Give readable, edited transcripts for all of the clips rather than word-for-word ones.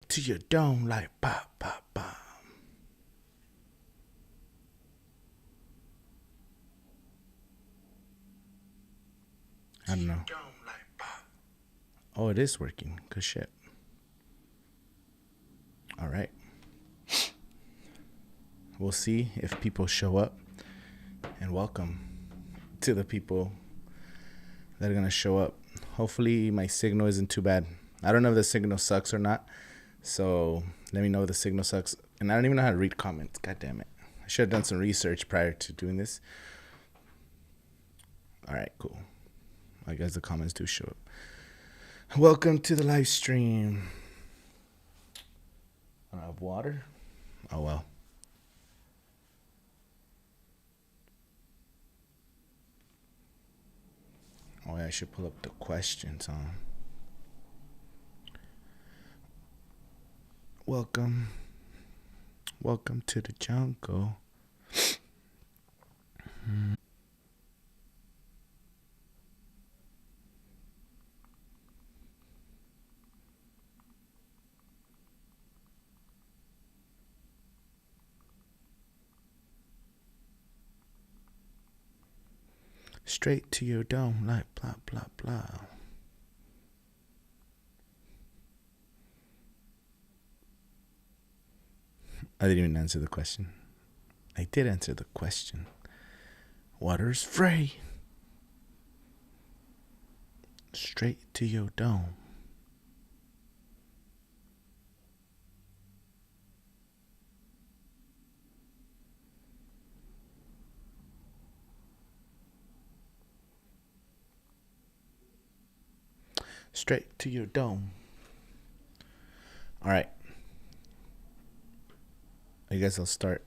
to your dome like pop, pop, pop. I don't know. Oh, it is working. Good shit. All right. We'll see if people show up. And welcome to the people that are going to show up. Hopefully my signal isn't too bad. I don't know if the signal sucks or not. So let me know if the signal sucks. And I don't even know how to read comments. God damn it. I should have done some research prior to doing this. All right, cool. I guess the comments do show up. Welcome to the live stream. I don't have water. Oh, well. Oh, yeah, I should pull up the questions, huh? Welcome. Welcome to the jungle. Straight to your dome like blah, blah, blah. I didn't even answer the question. I did answer the question. Water's free. Straight to your dome. Straight to your dome. All right. I guess I'll start.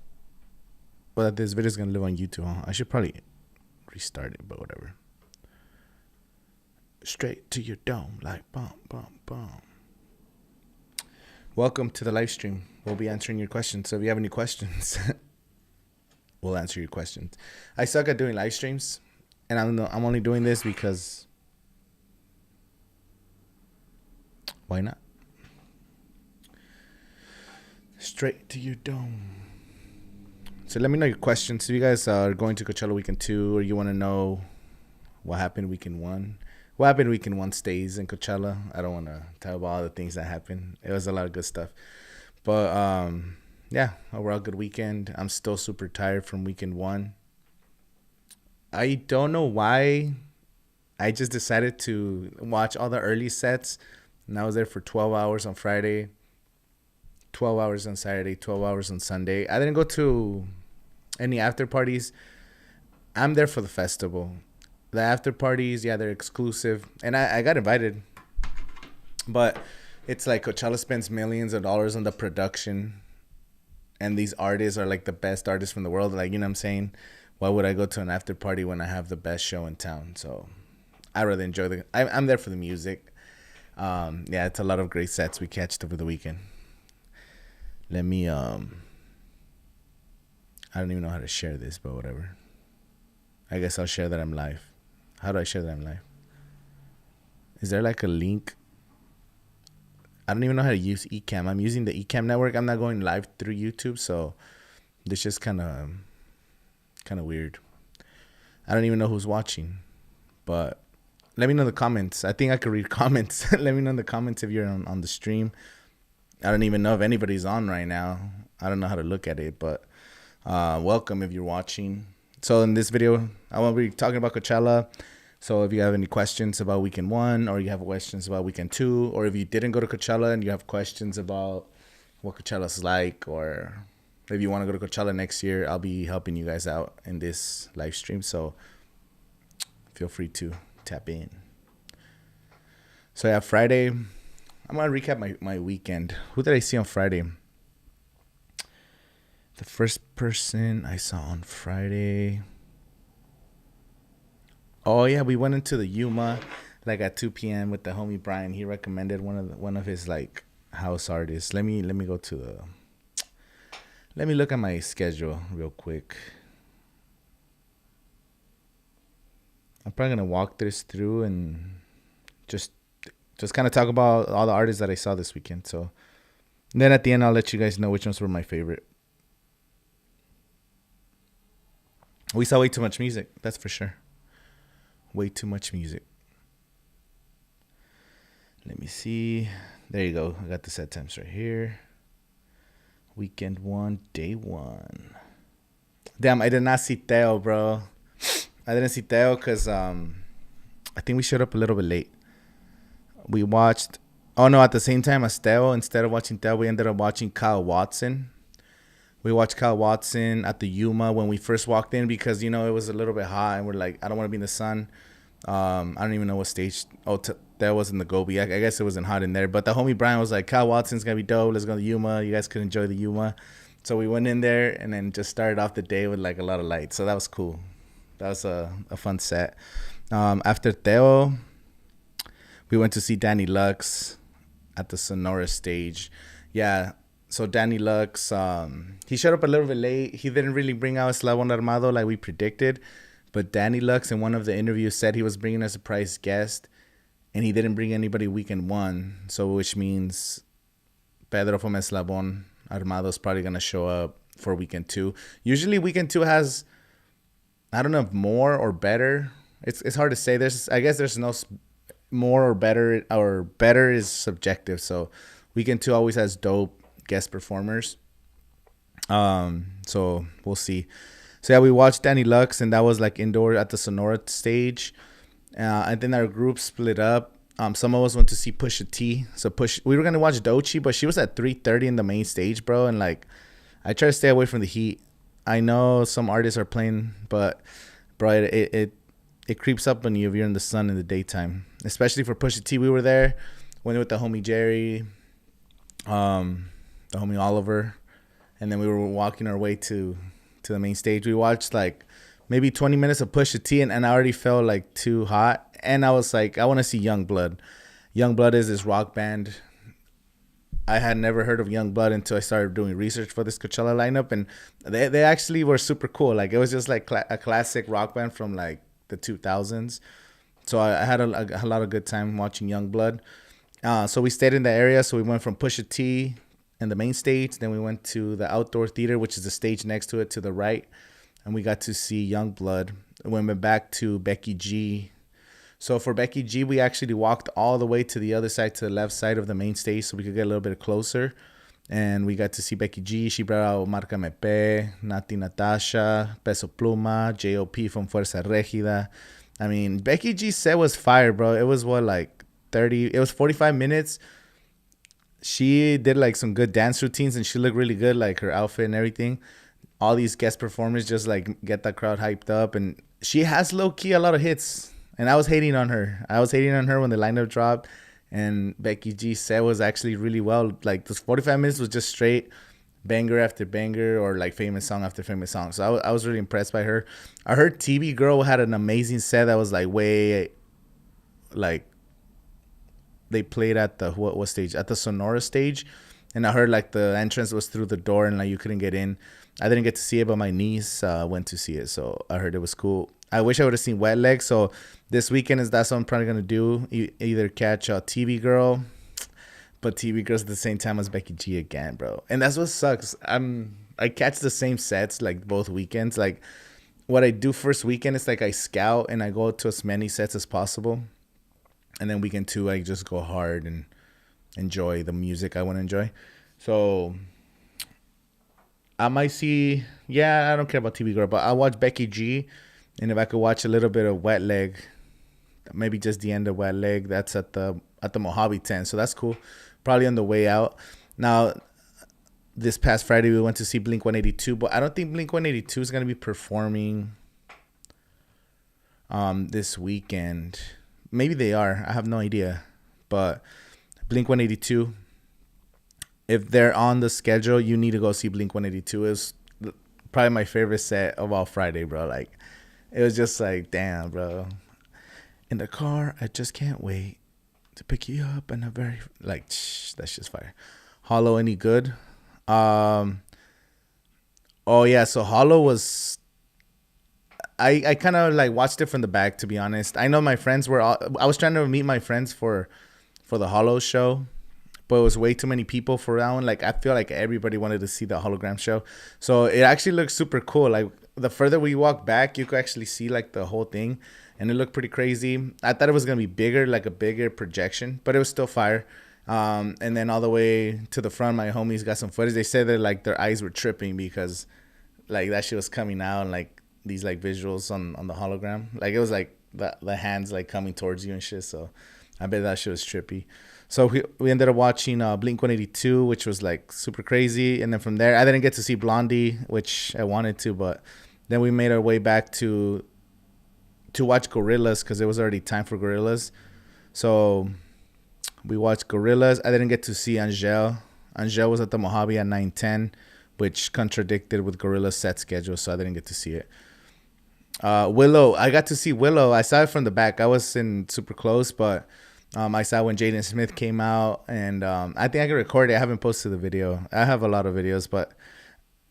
Well, this video is going to live on YouTube, huh? I should probably restart it, but whatever. Straight to your dome, like bum, bum, bum. Welcome to the live stream. We'll be answering your questions. So if you have any questions, we'll answer your questions. I suck at doing live streams, and I'm only doing this because why not? Straight to your dome. So let me know your questions. If you guys are going to Coachella Weekend 2 or you want to know what happened Weekend 1. What happened Weekend 1 stays in Coachella. I don't want to tell about all the things that happened. It was a lot of good stuff. But yeah, overall good weekend. I'm still super tired from Weekend 1. I don't know why. I just decided to watch all the early sets. And I was there for 12 hours on Friday, 12 hours on Saturday, 12 hours on Sunday. I didn't go to any after parties. I'm there for the festival. The after parties, yeah, they're exclusive. And I got invited. But it's like Coachella spends millions of dollars on the production. And these artists are like the best artists from the world. Like, you know what I'm saying? Why would I go to an after party when I have the best show in town? So I rather enjoy I'm there for the music. Yeah, it's a lot of great sets we catched over the weekend. Let me I don't even know how to share this, but whatever. I guess I'll share that I'm live. How do I share that I'm live? Is there like a link? I don't even know how to use Ecamm. I'm using the Ecamm network. I'm not going live through YouTube, so this is kind of weird. I don't even know who's watching, but let me know in the comments. I think I could read comments. Let me know in the comments if you're on the stream. I don't even know if anybody's on right now. I don't know how to look at it, but welcome if you're watching. So in this video, I will be talking about Coachella. So if you have any questions about Weekend 1 or you have questions about Weekend 2, or if you didn't go to Coachella and you have questions about what Coachella's like, or if you want to go to Coachella next year, I'll be helping you guys out in this live stream. So feel free to tap in. So yeah, Friday, I'm going to recap my weekend. Who did I see on Friday? The first person I saw on Friday. Oh yeah, we went into the Yuma like at 2 p.m. with the homie Brian. He recommended one of his like house artists. Let me go to the. Let me look at my schedule real quick. I'm probably gonna walk this through and just kind of talk about all the artists that I saw this weekend. So And then at the end, I'll let you guys know which ones were my favorite. We saw way too much music, that's for sure. Way too much music. Let me see. There you go. I got the set times right here. Weekend 1, day 1. Damn, I did not see Theo, bro. I didn't see Theo because I think we showed up a little bit late. We watched. Oh no! At the same time as Theo, instead of watching Theo, we ended up watching Kyle Watson. We watched Kyle Watson at the Yuma when we first walked in because it was a little bit hot and we're like, I don't want to be in the sun. I don't even know what stage. That was in the Gobi. I guess it wasn't hot in there. But the homie Brian was like, Kyle Watson's gonna be dope. Let's go to the Yuma. You guys could enjoy the Yuma. So we went in there and then just started off the day with like a lot of lights. So that was cool. That was a fun set. After Theo, we went to see Danny Lux at the Sonora stage. Yeah. So Danny Lux, he showed up a little bit late. He didn't really bring out Eslabon Armado like we predicted. But Danny Lux in one of the interviews said he was bringing a surprise guest. And he didn't bring anybody weekend 1. So which means Pedro from Eslabon Armado is probably going to show up for weekend 2. Usually weekend 2 has, I don't know if more or better. It's hard to say. I guess there's no more or better is subjective. So weekend 2 always has dope guest performers. So we'll see. So yeah, we watched Danny Lux and that was like indoor at the Sonora stage. And then our group split up. Some of us went to see Pusha T. So we were gonna watch Doechii, but she was at 3:30 in the main stage, bro. And like, I try to stay away from the heat. I know some artists are playing, but bro, it creeps up on you if you're in the sun in the daytime. Especially for Pusha T, we were there. Went with the homie Jerry, the homie Oliver, and then we were walking our way to the main stage. We watched like maybe 20 minutes of Pusha T, and I already felt like too hot. And I was like, I want to see Youngblood. Youngblood is this rock band. I had never heard of Youngblood until I started doing research for this Coachella lineup. And they actually were super cool. Like, it was just like a classic rock band from like the 2000s. So I had a lot of good time watching Youngblood. So we stayed in the area. So we went from Pusha T and the main stage. Then we went to the outdoor theater, which is the stage next to it to the right. And we got to see Youngblood. We went back to Becky G. So for Becky G, we actually walked all the way to the other side, to the left side of the main stage, so we could get a little bit closer. And we got to see Becky G. She brought out Marca Mepe, Nati Natasha, Peso Pluma, J.O.P. from Fuerza Regida. I mean, Becky G's set was fire, bro. It was it was 45 minutes. She did like some good dance routines and she looked really good, like her outfit and everything. All these guest performers just like get the crowd hyped up, and she has low key a lot of hits. And I was hating on her. When the lineup dropped, and Becky G's set was actually really well. Like, those 45 minutes was just straight banger after banger, or like famous song after famous song. So I was really impressed by her. I heard TV Girl had an amazing set that was like they played at the what stage? At the Sonora stage. And I heard like the entrance was through the door and like you couldn't get in. I didn't get to see it, but my niece went to see it. So I heard it was cool. I wish I would have seen Wet Leg. So this weekend that's what I'm probably going to do. Either catch TV Girl, but TV Girl's at the same time as Becky G again, bro. And that's what sucks. I catch the same sets like both weekends. Like, what I do first weekend is like I scout and I go to as many sets as possible. And then weekend 2, I just go hard and enjoy the music I want to enjoy. So I might see, I don't care about TV Girl, but I'll watch Becky G. And if I could watch a little bit of Wet Leg, maybe just the end of Wet Leg, that's at the Mojave tent. So that's cool. Probably on the way out. Now, this past Friday, we went to see Blink 182, but I don't think Blink 182 is going to be performing this weekend. Maybe they are. I have no idea. But Blink 182, if they're on the schedule, you need to go see Blink 182. It was probably my favorite set of all Friday, bro. Like, it was just like, damn, bro. In the car, I just can't wait to pick you up. And that's just fire. Hollow, any good? Oh yeah, so Hollow was, I kind of like watched it from the back, to be honest. I know my friends I was trying to meet my friends for the Hollow show, but it was way too many people for that one. Like I feel like everybody wanted to see the hologram show, so it actually looks super cool. Like the further we walk back, you could actually see like the whole thing, and it looked pretty crazy. I thought it was gonna be bigger, like a bigger projection, but it was still fire. And then all the way to the front, my homies got some footage. They said that like their eyes were tripping because like that shit was coming out and like these like visuals on the hologram. Like it was like the hands like coming towards you and shit. So I bet that shit was trippy. So we ended up watching Blink-182, which was like super crazy. And then from there, I didn't get to see Blondie, which I wanted to, but then we made our way back to watch Gorillaz because it was already time for Gorillaz. So we watched Gorillaz. I didn't get to see Angel. Angel was at the Mojave at 9:10, which contradicted with Gorillaz set schedule, so I didn't get to see it. Willow, I got to see Willow. I saw it from the back. I wasn't super close, but I saw when Jaden Smith came out, and I think I can record it. I haven't posted the video. I have a lot of videos, but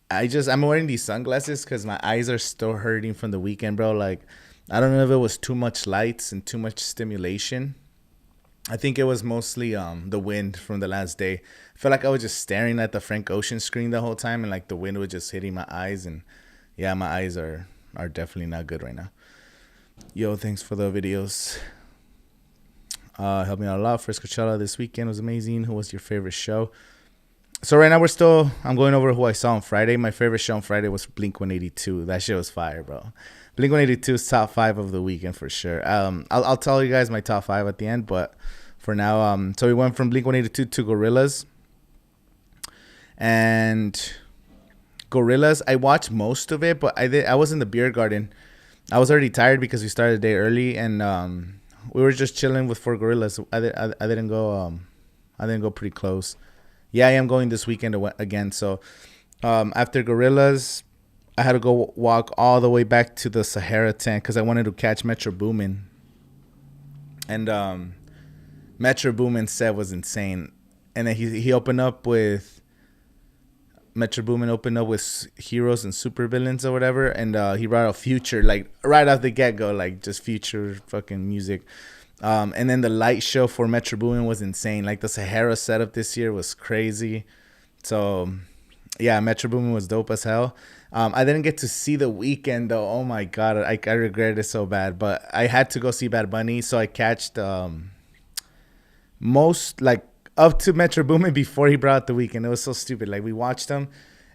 I'm wearing these sunglasses because my eyes are still hurting from the weekend, bro. Like, I don't know if it was too much lights and too much stimulation. I think it was mostly the wind from the last day. I felt like I was just staring at the Frank Ocean screen the whole time, and like the wind was just hitting my eyes, and yeah, my eyes are definitely not good right now. Yo, thanks for the videos. Helped me out a lot. First Coachella this weekend was amazing. Who was your favorite show? So right now I'm going over who I saw on Friday. My favorite show on Friday was Blink-182. That shit was fire, bro. Blink-182 is top 5 of the weekend for sure. I'll tell you guys my top 5 at the end, but for now, so we went from Blink-182 to Gorillaz. And Gorillaz, I watched most of it, but I was in the beer garden. I was already tired because we started the day early, and we were just chilling for Gorillaz. I didn't go. I didn't go pretty close. Yeah, I am going this weekend again. So after Gorillaz, I had to go walk all the way back to the Sahara tent because I wanted to catch Metro Boomin. And Metro Boomin's set was insane. And then he opened up with Metro Boomin opened up with Heroes and Supervillains or whatever, and he brought out Future like right off the get go, like just Future fucking music. And then the light show for Metro Boomin was insane. Like the Sahara setup this year was crazy. So yeah, Metro Boomin was dope as hell. I didn't get to see The Weeknd though. Oh my god, I regret it so bad. But I had to go see Bad Bunny, so I catched most like up to Metro Boomin before he brought out The Weeknd. It was so stupid. Like we watched him,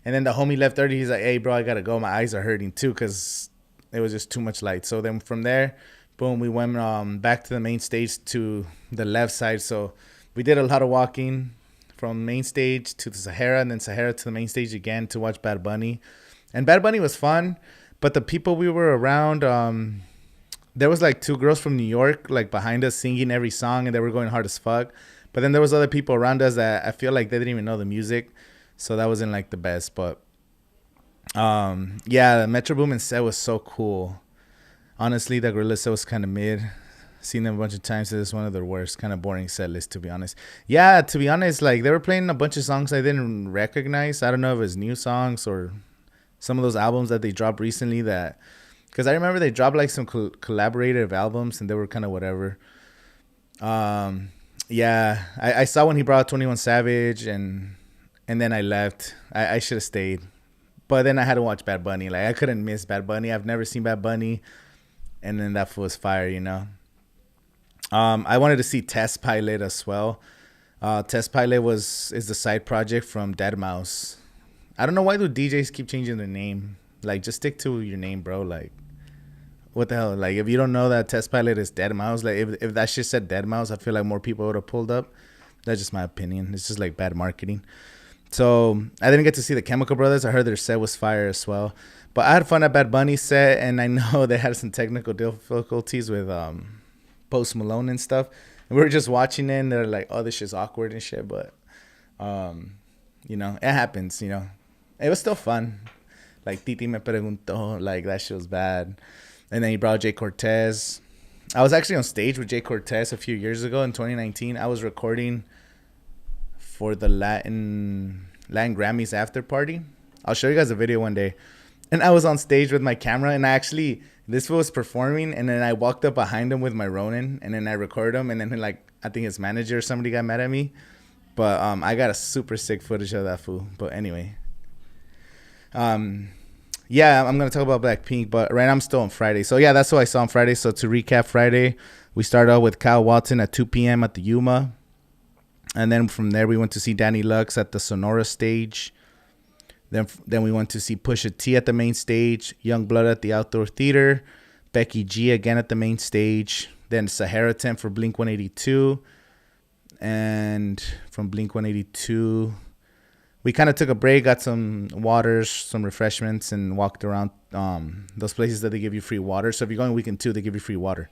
and then the homie left early. He's like, "Hey, bro, I gotta go. My eyes are hurting too, cause it was just too much light." So then from there, boom, we went back to the main stage to the left side. So we did a lot of walking from main stage to the Sahara, and then Sahara to the main stage again to watch Bad Bunny. And Bad Bunny was fun, but the people we were around, there was like 2 girls from New York like behind us singing every song, and they were going hard as fuck. But then there was other people around us that I feel like they didn't even know the music, so that wasn't like the best. But yeah, the Metro Boomin set was so cool. Honestly, the Gorillaz set was kind of mid. Seen them a bunch of times. It's one of their worst, kind of boring set lists, to be honest. Yeah, to be honest, like they were playing a bunch of songs I didn't recognize. I don't know if it's new songs or some of those albums that they dropped recently. That because I remember they dropped like some collaborative albums, and they were kind of whatever. Yeah, I saw when he brought 21 Savage, and then I left. I should have stayed, but then I had to watch Bad Bunny. Like I couldn't miss Bad Bunny. I've never seen Bad Bunny, and then that was fire, you know. I wanted to see Test Pilot as well. Test Pilot is the side project from Deadmau5. I don't know why do DJs keep changing their name. Like just stick to your name, bro. Like what the hell? Like if you don't know that Test Pilot is Deadmau5, like if that shit said Deadmau5, I feel like more people would have pulled up. That's just my opinion. It's just like bad marketing. So I didn't get to see the Chemical Brothers. I heard their set was fire as well. But I had fun at Bad Bunny set, and I know they had some technical difficulties with Post Malone and stuff. And we were just watching it, and they're like, "Oh, this shit's awkward and shit." But you know, it happens. You know, it was still fun. Like Titi me preguntó, like that shit was bad. And then he brought Jay Cortez. I was actually on stage with Jay Cortez a few years ago in 2019. I was recording for the Latin Grammys after party. I'll show you guys a video one day. And I was on stage with my camera, and this was performing, and then I walked up behind him with my Ronin, and then I recorded him, and then like I think his manager or somebody got mad at me. But I got a super sick footage of that fool. But anyway, um, yeah, I'm gonna talk about Blackpink. But right now I'm still on Friday. So yeah, that's what I saw on Friday. So to recap, Friday we started out with Kyle Watson at 2 p.m. at the Yuma, and then from there we went to see Danny Lux at the Sonora stage. Then we went to see Pusha T at the main stage, Young Blood at the Outdoor Theater, Becky G again at the main stage, then Sahara Tent for Blink 182. And from Blink 182, we kind of took a break, got some waters, some refreshments, and walked around those places that they give you free water. So if you're going weekend 2, they give you free water.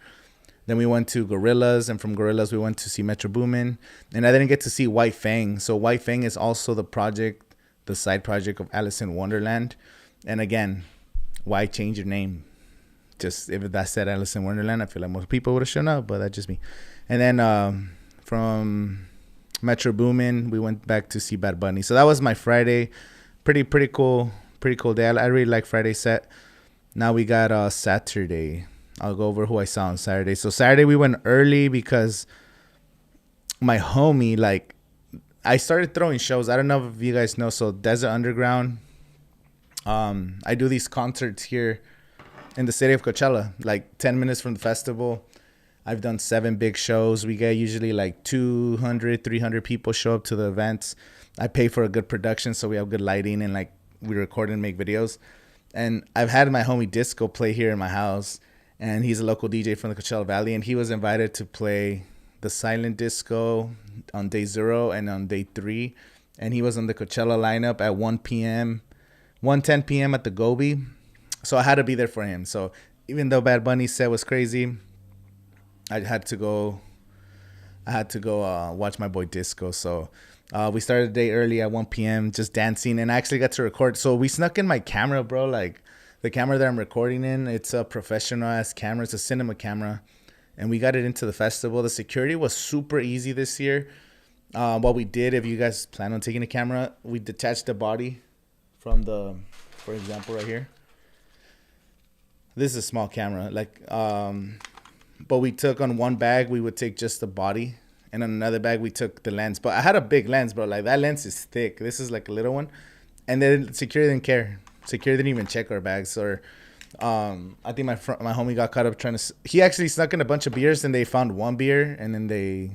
Then we went to Gorillas, and from Gorillas we went to see Metro Boomin. And I didn't get to see White Fang. So White Fang is also the side project of Alice in Wonderland. And again, why change your name? Just if that said Alice in Wonderland, I feel like most people would have shown up, but that's just me. And then from Metro Boomin, we went back to see Bad Bunny. So that was my Friday. Pretty cool day. I really like Friday's set. Now we got Saturday. I'll go over who I saw on Saturday. So Saturday we went early because my homie, like, I started throwing shows. I don't know if you guys know. So Desert Underground, I do these concerts here in the city of Coachella, like 10 minutes from the festival. I've done 7 big shows. We get usually like 200, 300 people show up to the events. I pay for a good production, so we have good lighting, and like we record and make videos. And I've had my homie Disco play here in my house, and he's a local DJ from the Coachella Valley, and he was invited to play the silent disco on day 0 and on day 3. And he was on the Coachella lineup at 1 p.m., 1:10 p.m. at the Gobi. So I had to be there for him. So even though Bad Bunny's set was crazy, I had to go watch my boy Disco. So we started the day early at 1 p.m. just dancing, and I actually got to record. So we snuck in my camera, bro. Like, the camera that I'm recording in, it's a professional ass camera. It's a cinema camera, and we got it into the festival. The security was super easy this year. What we did, if you guys plan on taking a camera, we detached the body from for example, right here. This is a small camera, like, but we took on one bag, we would take just the body, and on another bag we took the lens. But I had a big lens, bro. Like, that lens is thick. This is like a little one. And then security didn't care. Security didn't even check our bags. Or I think my homie got caught up trying to. He actually snuck in a bunch of beers, and they found one beer, and then they,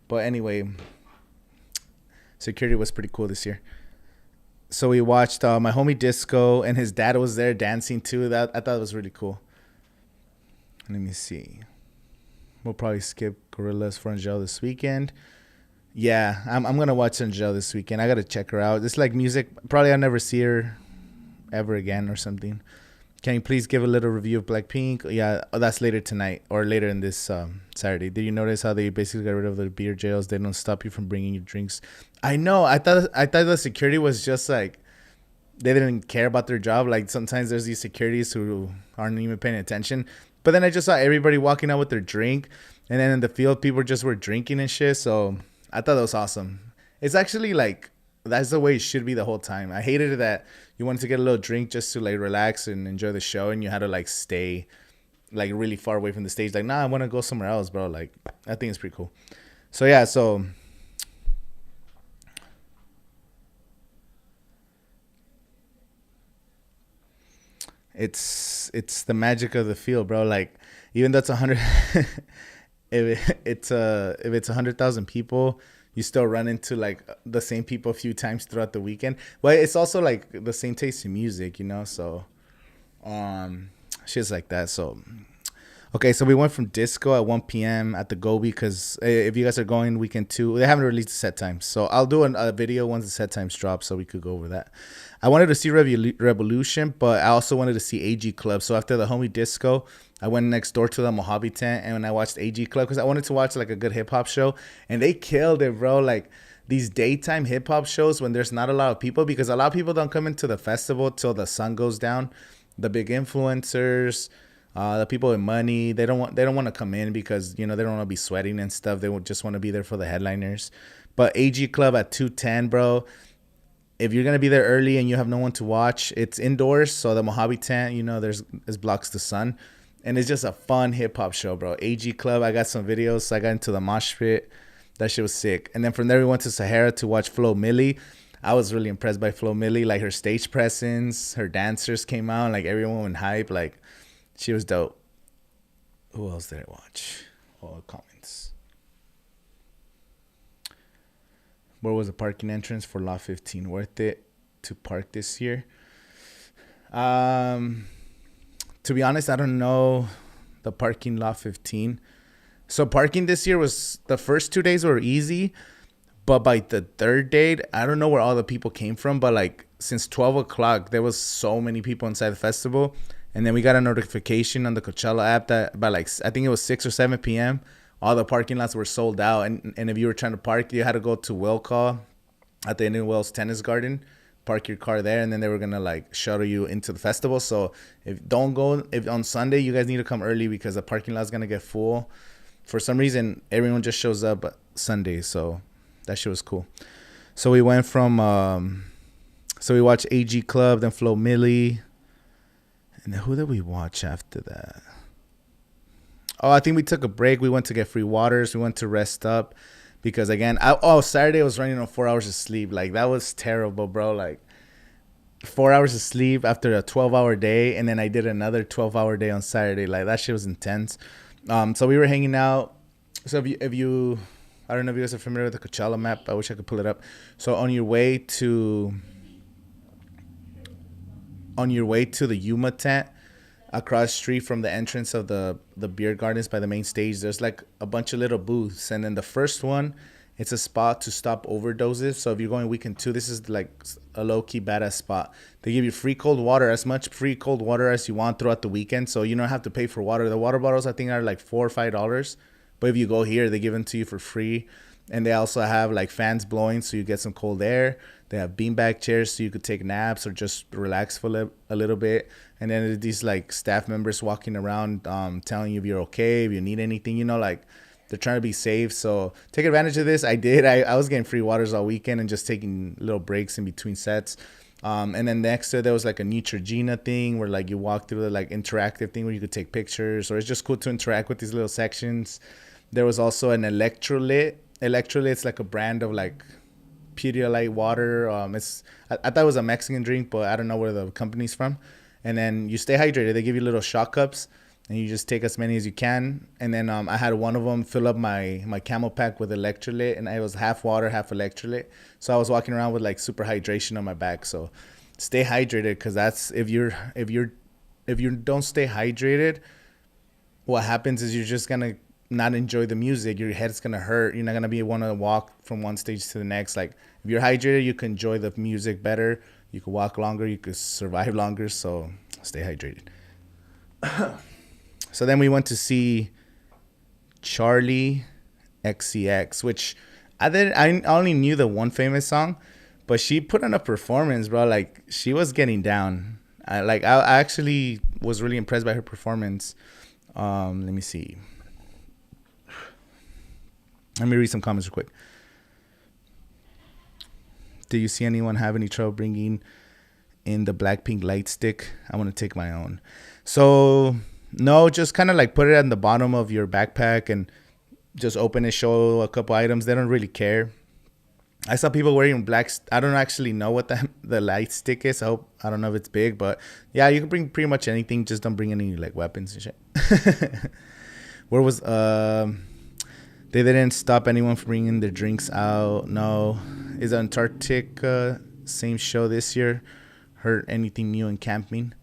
But anyway, security was pretty cool this year. So we watched my homie Disco, and his dad was there dancing too. That I thought it was really cool. Let me see. We'll probably skip Gorillaz for Angel this weekend. Yeah, I'm gonna watch Angel this weekend. I gotta check her out. It's like music. Probably I'll never see her ever again or something. Can you please give a little review of Blackpink? Yeah, that's later tonight or later in this Saturday. Did you notice how they basically got rid of the beer jails? They don't stop you from bringing your drinks. I know. I thought the security was just like, they didn't care about their job. Like, sometimes there's these securities who aren't even paying attention. But then I just saw everybody walking out with their drink, and then in the field people just were drinking and shit. So I thought that was awesome. It's actually like, that's the way it should be the whole time. I hated it that you wanted to get a little drink just to like relax and enjoy the show, and you had to like stay like really far away from the stage. Like, nah, I want to go somewhere else, bro. Like, I think it's pretty cool. So yeah, so it's the magic of the field, bro. Like, even though it's 100 if it's 100,000 people, you still run into like the same people a few times throughout the weekend. But it's also like the same taste in music, So shit's like that. So okay, so we went from Disco at 1 p.m. at the Gobi, because if you guys are going weekend 2, they haven't released the set times. So I'll do a video once the set times drop, so we could go over that. I wanted to see Revolution, but I also wanted to see AG Club. So after the homie Disco, I went next door to the Mojave tent, and I watched AG Club because I wanted to watch like a good hip hop show, and they killed it, bro. Like, these daytime hip hop shows when there's not a lot of people, because a lot of people don't come into the festival till the sun goes down. The big influencers, the people with money, they don't want to come in because they don't want to be sweating and stuff. They just want to be there for the headliners. But AG Club at 2:10, bro. If you're gonna be there early and you have no one to watch, it's indoors, so the Mojave tent, there's blocks the sun, and it's just a fun hip hop show, bro. AG Club, I got some videos. I got into the mosh pit. That shit was sick. And then from there we went to Sahara to watch Flo Milli. I was really impressed by Flo Milli. Like her stage presence, her dancers came out, like everyone went hype. Like she was dope. Who else did I watch? Oh, comments. Where was the parking entrance for Lot 15? Worth it to park this year? To be honest, I don't know the parking Lot 15. So parking this year was the first 2 days were easy, but by the third day, I don't know where all the people came from, but like since 12 o'clock, there was so many people inside the festival. And then we got a notification on the Coachella app that by like, I think it was 6 or 7 p.m., all the parking lots were sold out. And if you were trying to park, you had to go to Will Call at the Indian Wells Tennis Garden, park your car there, and then they were gonna like shuttle you into the festival. So if don't go if on Sunday, you guys need to come early because the parking lot's gonna get full. For some reason, everyone just shows up Sunday, so that shit was cool. So we went from so we watched AG Club, then Flo Milli, and then who did we watch after that? Oh, I think we took a break. We went to get free waters. We went to rest up because again, Saturday I was running on 4 hours of sleep. Like that was terrible, bro. Like 4 hours of sleep after a 12-hour day, and then I did another 12-hour day on Saturday. Like that shit was intense. So we were hanging out. So if you, I don't know if you guys are familiar with the Coachella map. I wish I could pull it up. So on your way to the Yuma tent, across the street from the entrance of the beer gardens by the main stage, there's like a bunch of little booths, and then the first one, it's a spot to stop overdoses. So if you're going weekend 2, this is like a low-key badass spot. They give you free cold water, as much free cold water as you want throughout the weekend, so you don't have to pay for water. The water bottles I think are like $4 or $5, but if you go here, they give them to you for free. And they also have like fans blowing so you get some cold air. They have beanbag chairs so you could take naps or just relax for a little bit. And then these like staff members walking around telling you if you're okay, if you need anything, like they're trying to be safe. So take advantage of this. I did. I was getting free waters all weekend and just taking little breaks in between sets. And then next to it, there was like a Neutrogena thing where like you walk through the like interactive thing where you could take pictures, or it's just cool to interact with these little sections. There was also an electrolyte. Electrolyte's like a brand of like Pedialyte water. I thought it was a Mexican drink, but I don't know where the company's from. And then you stay hydrated. They give you little shot cups, and you just take as many as you can. And then I had one of them fill up my camel pack with electrolyte, and it was half water, half electrolyte. So I was walking around with like super hydration on my back. So stay hydrated, because that's if you don't stay hydrated, what happens is you're just gonna not enjoy the music. Your head's gonna hurt. You're not gonna be want to walk from one stage to the next. Like if you're hydrated, you can enjoy the music better. You can walk longer. You could survive longer. So stay hydrated. So then we went to see Charlie XCX, which I only knew the one famous song, but she put on a performance, bro. Like she was getting down. I actually was really impressed by her performance. Let me see. Let me read some comments real quick. Do you see anyone have any trouble bringing in the Blackpink light stick? I want to take my own. So, no, just kind of like put it at the bottom of your backpack and just open it, show a couple items. They don't really care. I saw people wearing black. I don't actually know what the light stick is. I don't know if it's big, but yeah, you can bring pretty much anything. Just don't bring any like weapons and shit. Where was They didn't stop anyone from bringing their drinks out. No. Is Antarctica same show this year? Heard anything new in camping?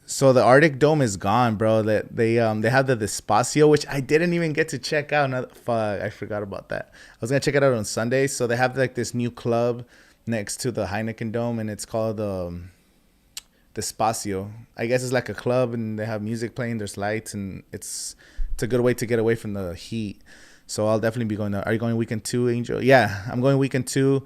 So the Arctic Dome is gone, bro. That they have the Despacio, which I didn't even get to check out. Fuck, I forgot about that. I was gonna check it out on Sunday. So they have like this new club next to the Heineken Dome, and it's called Despacio. I guess it's like a club, and they have music playing. There's lights, and it's a good way to get away from the heat. So I'll definitely be going there. Are you going weekend 2, Angel? Yeah, I'm going weekend 2.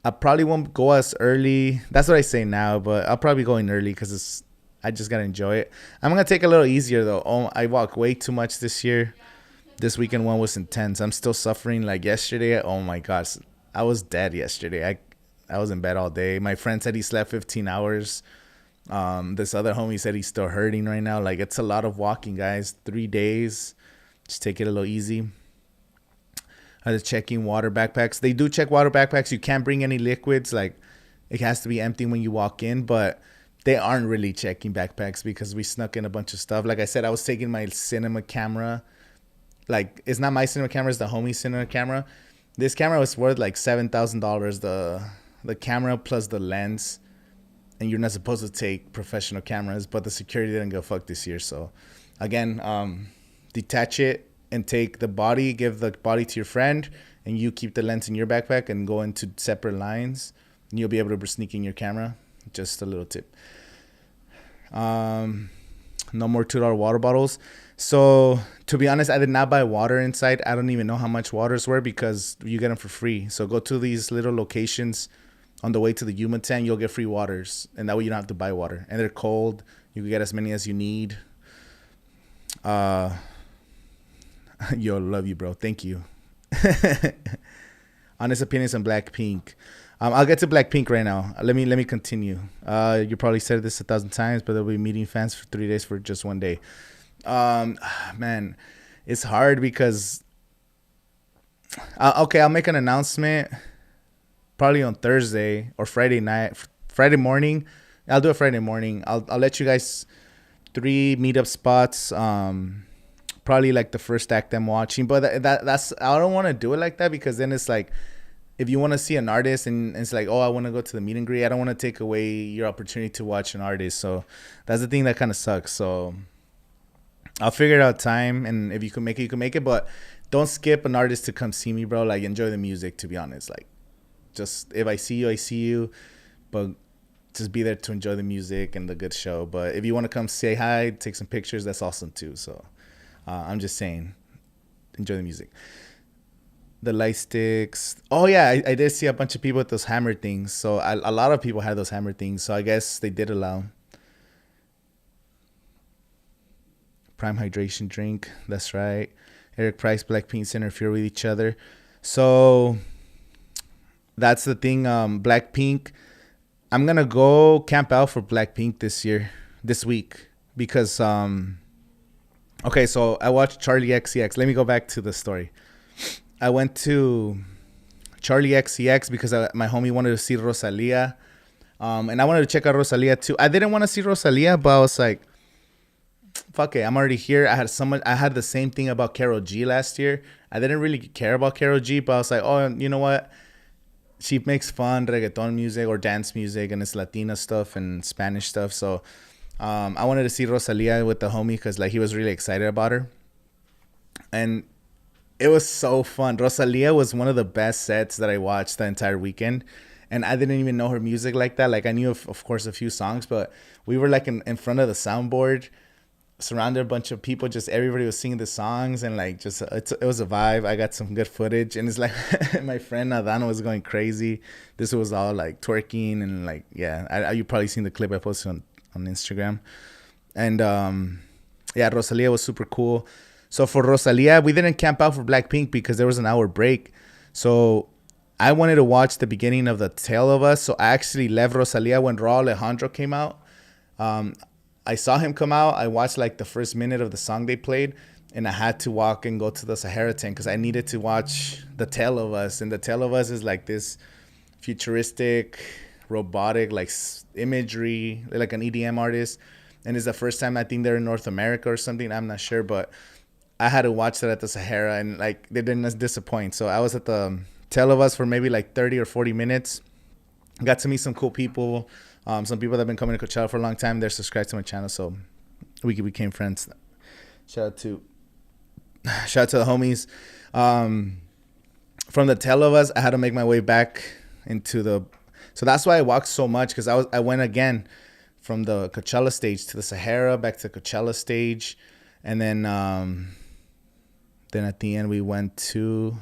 I probably won't go as early. That's what I say now, but I'll probably go in early because I just got to enjoy it. I'm going to take it a little easier, though. I walk way too much this year. This weekend one was intense. I'm still suffering. Like yesterday, oh my gosh. I was dead yesterday. I was in bed all day. My friend said he slept 15 hours. This other homie said he's still hurting right now. Like, it's a lot of walking, guys. 3 days. Just take it a little easy. the checking water backpacks. They do check water backpacks. You can't bring any liquids. Like, it has to be empty when you walk in, but they aren't really checking backpacks because we snuck in a bunch of stuff. Like I said, I was taking my cinema camera. Like, it's not my cinema camera, it's the homie cinema camera. This camera was worth like $7,000. The camera plus the lens. And you're not supposed to take professional cameras, but the security didn't go fuck this year. So again, detach it and take the body, give the body to your friend, and you keep the lens in your backpack and go into separate lines, and you'll be able to sneak in your camera. Just a little tip. No more $2 water bottles. So to be honest, I did not buy water inside. I don't even know how much waters were because you get them for free. So go to these little locations on the way to the Yucatan, you'll get free waters, and that way you don't have to buy water. And they're cold. You can get as many as you need. Yo, love you, bro. Thank you. Honest opinions on Blackpink. I'll get to Blackpink right now. Let me continue. You probably said this 1,000 times, but they'll be meeting fans for 3 days for just one day. Man, it's hard because. Okay, I'll make an announcement. Probably on Thursday or Friday morning. I'll do it Friday morning. I'll let you guys 3 meetup spots. Probably like the first act I'm watching, but that's I don't want to do it like that because then it's like if you want to see an artist and it's like, oh, I want to go to the meet and greet. I don't want to take away your opportunity to watch an artist. So that's the thing that kind of sucks. So I'll figure out time, and if you can make it, you can make it. But don't skip an artist to come see me, bro. Like, enjoy the music. To be honest, like. Just if I see you, I see you, but just be there to enjoy the music and the good show. But if you want to come say hi, take some pictures, that's awesome too. So I'm just saying, enjoy the music. The light sticks. Oh yeah, I did see a bunch of people with those hammer things. So a lot of people had those hammer things. So I guess they did allow. Prime hydration drink. That's right. Eric Price, Blackpink interfere with each other. So. That's the thing. Blackpink. I'm gonna go camp out for Blackpink this week, because okay, so I watched Charlie XCX. Let me go back to the story. I went to Charlie XCX because my homie wanted to see Rosalia, and I wanted to check out Rosalia too. I didn't want to see Rosalia, but I was like, fuck it, I'm already here. I had the same thing about Karol G last year. I didn't really care about Karol G, but I was like, oh, you know what? She makes fun reggaeton music or dance music, and it's Latina stuff and Spanish stuff. So I wanted to see Rosalia with the homie because like he was really excited about her. And it was so fun. Rosalia was one of the best sets that I watched the entire weekend. And I didn't even know her music like that. Like I knew, of course, a few songs, but we were like in front of the soundboard, surrounded a bunch of people. Just everybody was singing the songs, and like just it was a vibe. I got some good footage, and it's like my friend Adana was going crazy. This was all like twerking and like, yeah, you probably seen the clip I posted on Instagram. And yeah, Rosalia was super cool. So for Rosalia, we didn't camp out for Blackpink because there was an hour break. So I wanted to watch the beginning of The Tale of Us. So I actually left Rosalia when Raw Alejandro came out. I saw him come out. I watched like the first minute of the song they played, and I had to walk and go to the Sahara tent because I needed to watch The Tale of Us. And The Tale of Us is like this futuristic, robotic, like imagery, like an EDM artist. And it's the first time I think they're in North America or something. I'm not sure, but I had to watch that at the Sahara, and like they didn't disappoint. So I was at the Tale of Us for maybe like 30 or 40 minutes. Got to meet some cool people. Some people that have been coming to Coachella for a long time. They're subscribed to my channel, so we became friends. Shout out to the homies. From the Tale of Us, I had to make my way back into the. So that's why I walked so much, because I went again from the Coachella stage to the Sahara, back to the Coachella stage, and then at the end we went to.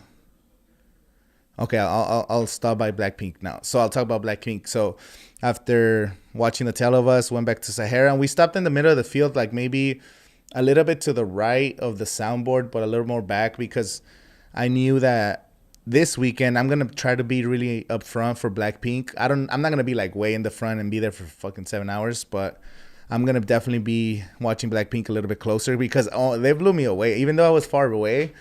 Okay, I'll stop by Blackpink now. So I'll talk about Blackpink. So after watching The Tale of Us, went back to Sahara, and we stopped in the middle of the field, like maybe a little bit to the right of the soundboard, but a little more back, because I knew that this weekend I'm gonna try to be really up front for Blackpink. I'm not gonna be like way in the front and be there for fucking 7 hours, but I'm gonna definitely be watching Blackpink a little bit closer, because they blew me away. Even though I was far away,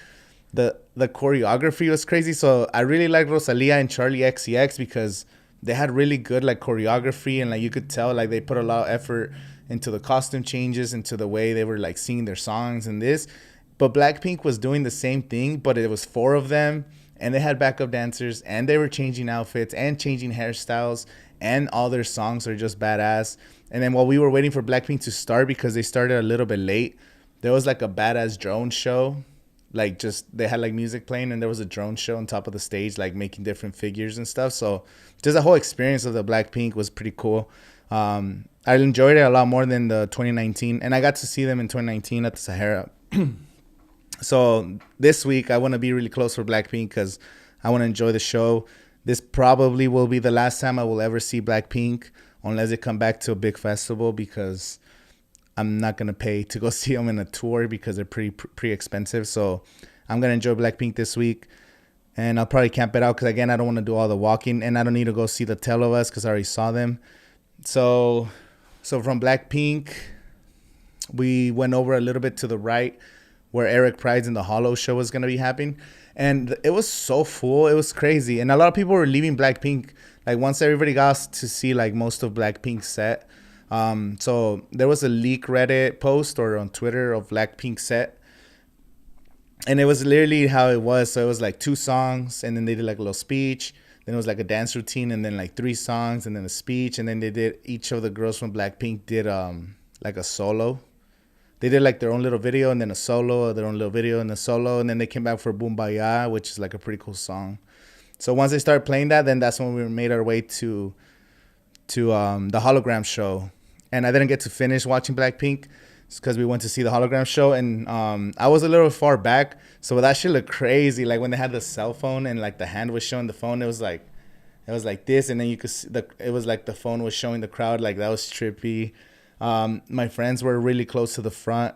the choreography was crazy. So I really like Rosalia and Charlie XCX because they had really good like choreography, and like you could tell like they put a lot of effort into the costume changes, into the way they were like singing their songs and this. But Blackpink was doing the same thing, but it was four of them, and they had backup dancers, and they were changing outfits and changing hairstyles, and all their songs are just badass. And then while we were waiting for Blackpink to start, because they started a little bit late, there was like a badass drone show. Like just they had like music playing, and there was a drone show on top of the stage, like making different figures and stuff. So just the whole experience of the Blackpink was pretty cool. I enjoyed it a lot more than the 2019, and I got to see them in 2019 at the Sahara. So this week I want to be really close for Blackpink because I want to enjoy the show. This probably will be the last time I will ever see Blackpink unless they come back to a big festival, because I'm not going to pay to go see them in a tour because they're pretty expensive. So I'm going to enjoy Blackpink this week, and I'll probably camp it out because, again, I don't want to do all the walking, and I don't need to go see the Tell of Us because I already saw them. So from Blackpink, we went over a little bit to the right where Eric Pride's and the Hollow show was going to be happening. And it was so full. It was crazy. And a lot of people were leaving Blackpink. Like once everybody got to see like most of Blackpink's set. So there was a leak Reddit post or on Twitter of Blackpink's set. And it was literally how it was. So it was like 2 songs, and then they did like a little speech. Then it was like a dance routine, and then like 3 songs, and then a speech. And then they did, each of the girls from Blackpink did like a solo. They did like their own little video, and then a solo, their own little video and a solo. And then they came back for Boom Baya, which is like a pretty cool song. So once they started playing that, then that's when we made our way to the hologram show. And I didn't get to finish watching Blackpink because we went to see the hologram show. And I was a little far back. So that shit looked crazy. Like when they had the cell phone and like the hand was showing the phone, it was like this. And then you could see it was like the phone was showing the crowd. Like that was trippy. My friends were really close to the front,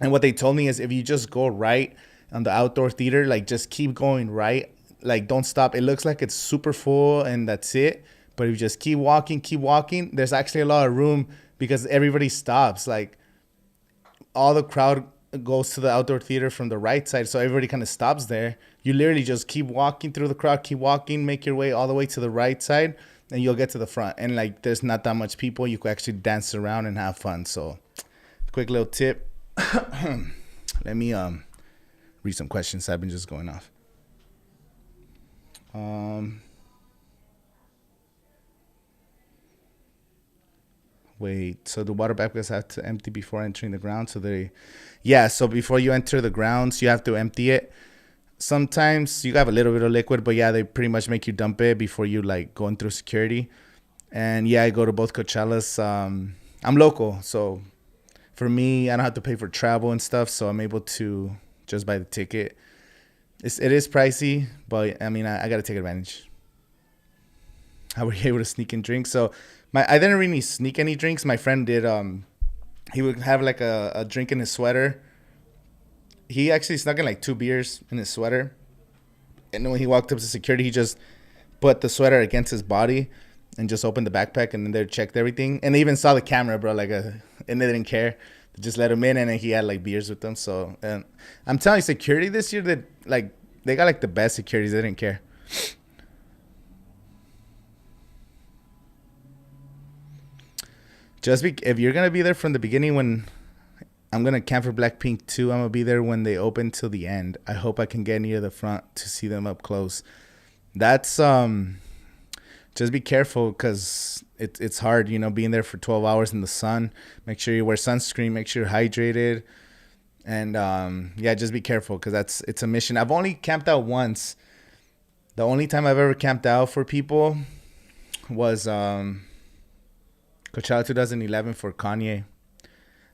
and what they told me is if you just go right on the outdoor theater, like just keep going right, like don't stop. It looks like it's super full and that's it, but if you just keep walking, there's actually a lot of room because everybody stops. Like all the crowd goes to the outdoor theater from the right side, so everybody kind of stops there. You literally just keep walking through the crowd, keep walking, make your way all the way to the right side, and you'll get to the front. And like there's not that much people. You could actually dance around and have fun. So quick little tip. Let me read some questions. I've been just going off. Wait, so the water backpacks have to empty before entering the ground? So so before you enter the grounds, you have to empty it. Sometimes you have a little bit of liquid, but yeah, they pretty much make you dump it before you like going through security. And yeah, I go to both Coachellas. I'm local, so for me, I don't have to pay for travel and stuff, so I'm able to just buy the ticket. It is pricey, but I mean, I got to take advantage. How were you able to sneak in drinks? So I didn't really sneak any drinks. My friend did. He would have like a drink in his sweater. He actually snuck in like 2 beers in his sweater. And then when he walked up to security, he just put the sweater against his body and just opened the backpack, and then they checked everything. And they even saw the camera, bro. And they didn't care. They just let him in, and then he had like beers with them. So I'm telling you, security this year, they got like the best securities. They didn't care. If you're gonna be there from the beginning, when I'm gonna camp for Blackpink too, I'm gonna be there when they open till the end. I hope I can get near the front to see them up close. That's just be careful because it's hard, being there for 12 hours in the sun. Make sure you wear sunscreen. Make sure you're hydrated, and just be careful because it's a mission. I've only camped out once. The only time I've ever camped out for people was Coachella 2011 for Kanye.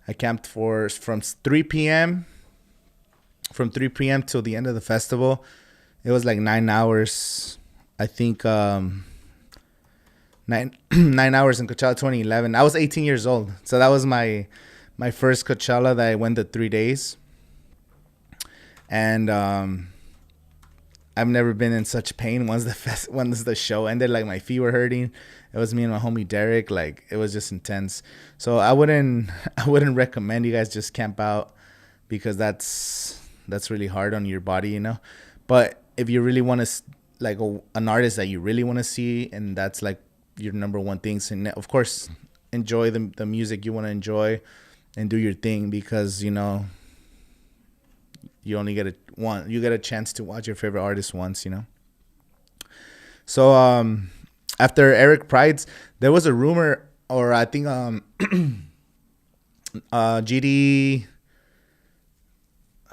I camped from 3 p.m. till the end of the festival. It was like 9 hours. I think 9 hours in Coachella 2011. I was 18 years old, so that was my first Coachella that I went the 3 days. And I've never been in such pain once the show ended. Like my feet were hurting. It was me and my homie Derek. Like it was just intense. So I wouldn't recommend you guys just camp out because that's that's really hard on your body, you know. But if you really want to, like, an artist that you really want to see, and that's like your number one things, and of course, enjoy the music you want to enjoy, and do your thing, because you know you only get a chance to watch your favorite artist once, you know. So after Eric Pride's, there was a rumor, or I think GD,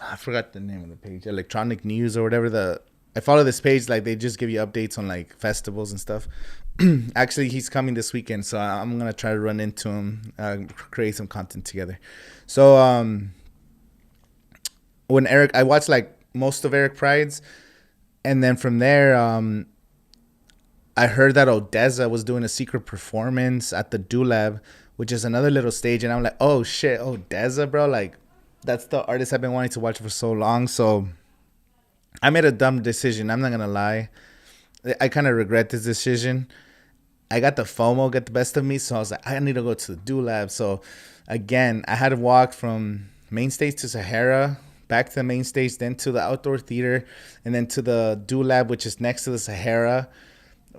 I forgot the name of the page, Electronic News or whatever. I follow this page, like they just give you updates on like festivals and stuff. Actually, he's coming this weekend, so I'm gonna try to run into him, create some content together. So I watched like most of Eric Pride's, and then from there, I heard that Odessa was doing a secret performance at the Do Lab, which is another little stage, and I'm like, oh shit, Odessa, bro, like that's the artist I've been wanting to watch for so long. So I made a dumb decision. I'm not gonna lie, I kind of regret this decision. I got the FOMO get the best of me, so I was like, I need to go to the Do Lab. So again, I had to walk from main stage to Sahara, back to the main stage, then to the outdoor theater, and then to the Do Lab, which is next to the Sahara.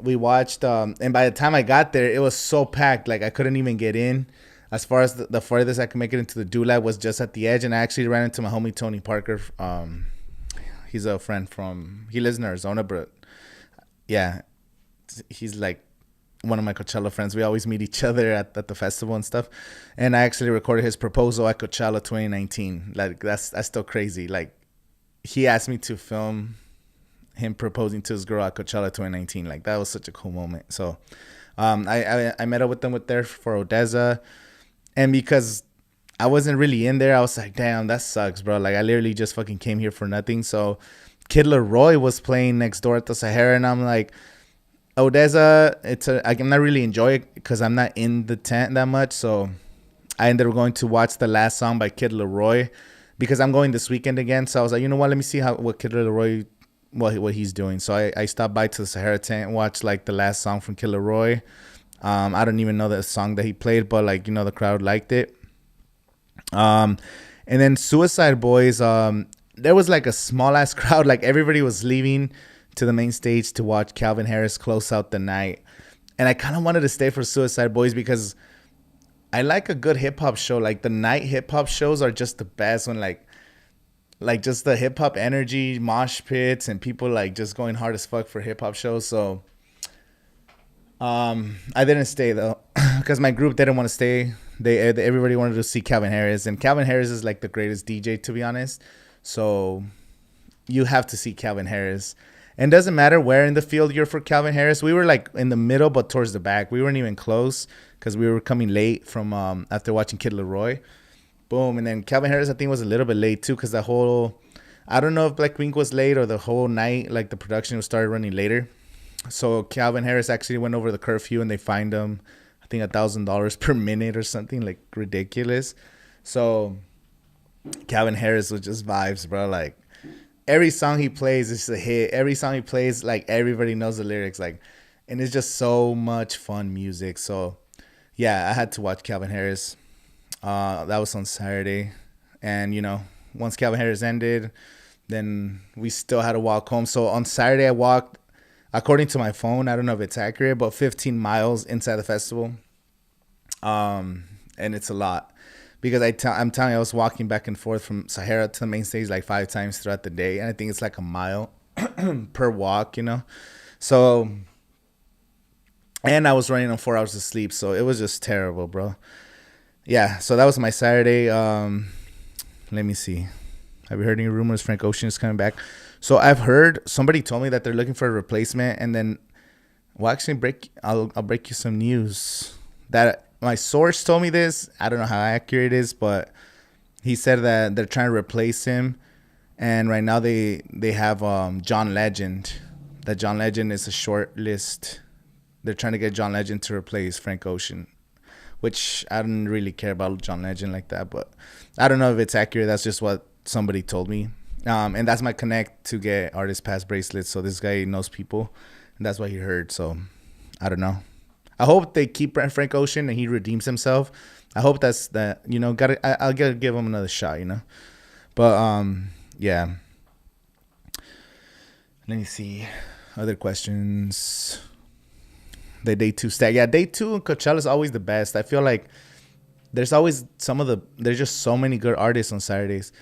We watched, and by the time I got there, it was so packed, like I couldn't even get in. As far as the farthest I could make it into the Do Lab was just at the edge, and I actually ran into my homie Tony Parker. He's a friend he lives in Arizona, but yeah, he's like one of my Coachella friends. We always meet each other at the festival and stuff. And I actually recorded his proposal at Coachella 2019. Like that's still crazy. Like he asked me to film him proposing to his girl at Coachella 2019. Like that was such a cool moment. So I met up with them for Odessa, and because I wasn't really in there, I was like, damn, that sucks, bro. Like I literally just fucking came here for nothing. So Kid Leroy was playing next door at the Sahara, and I'm like, Odessa, I can not really enjoy it because I'm not in the tent that much. So I ended up going to watch the last song by Kid Leroy because I'm going this weekend again. So I was like, you know what? Let me see what Kid Leroy, what he's doing. So I stopped by to the Sahara tent and watched like the last song from Kid Leroy. I don't even know the song that he played, but like, you know, the crowd liked it. And then Suicide Boys, there was like a small ass crowd. Like everybody was leaving to the main stage to watch Calvin Harris close out the night. And I kind of wanted to stay for Suicide Boys because I like a good hip hop show. Like the night hip hop shows are just the best when like just the hip hop energy, mosh pits, and people like just going hard as fuck for hip hop shows. So I didn't stay though because my group didn't want to stay. Everybody wanted to see Calvin Harris, and Calvin Harris is like the greatest DJ, to be honest. So you have to see Calvin Harris. And it doesn't matter where in the field you're for Calvin Harris. We were like in the middle, but towards the back. We weren't even close because we were coming late from after watching Kid Leroy. Boom. And then Calvin Harris, I think, was a little bit late too because I don't know if Blackpink was late or the whole night, like the production started running later. So Calvin Harris actually went over the curfew and they fined him, I think, $1,000 per minute or something, like ridiculous. So Calvin Harris was just vibes, bro. Like every song he plays is a hit. Every song he plays, like everybody knows the lyrics, like, and it's just so much fun music. So yeah, I had to watch Calvin Harris. That was on Saturday, and you know, once Calvin Harris ended, then we still had to walk home. So on Saturday, I walked, according to my phone, I don't know if it's accurate, but 15 miles inside the festival. And it's a lot because I'm telling you, I was walking back and forth from Sahara to the main stage like 5 times throughout the day, and I think it's like a mile per walk, you know. So, and I was running on 4 hours of sleep, so it was just terrible, bro. Yeah, so that was my Saturday. Let me see. Have you heard any rumors Frank Ocean is coming back? So I've heard, somebody told me that they're looking for a replacement, and then, well, actually, I'll break you some news. That my source told me this. I don't know how accurate it is, but he said that they're trying to replace him, and right now they have John Legend. That John Legend is a short list. They're trying to get John Legend to replace Frank Ocean, which I don't really care about John Legend like that, but I don't know if it's accurate. That's just what somebody told me. And that's my connect to get artist pass bracelets. So this guy knows people, and that's what he heard. So I don't know. I hope they keep Frank Ocean and he redeems himself. I hope that's that. You know, I'll gotta give him another shot. You know, but yeah. Let me see. Other questions. The day two stack. Yeah, day two in Coachella is always the best. I feel like there's always there's just so many good artists on Saturdays.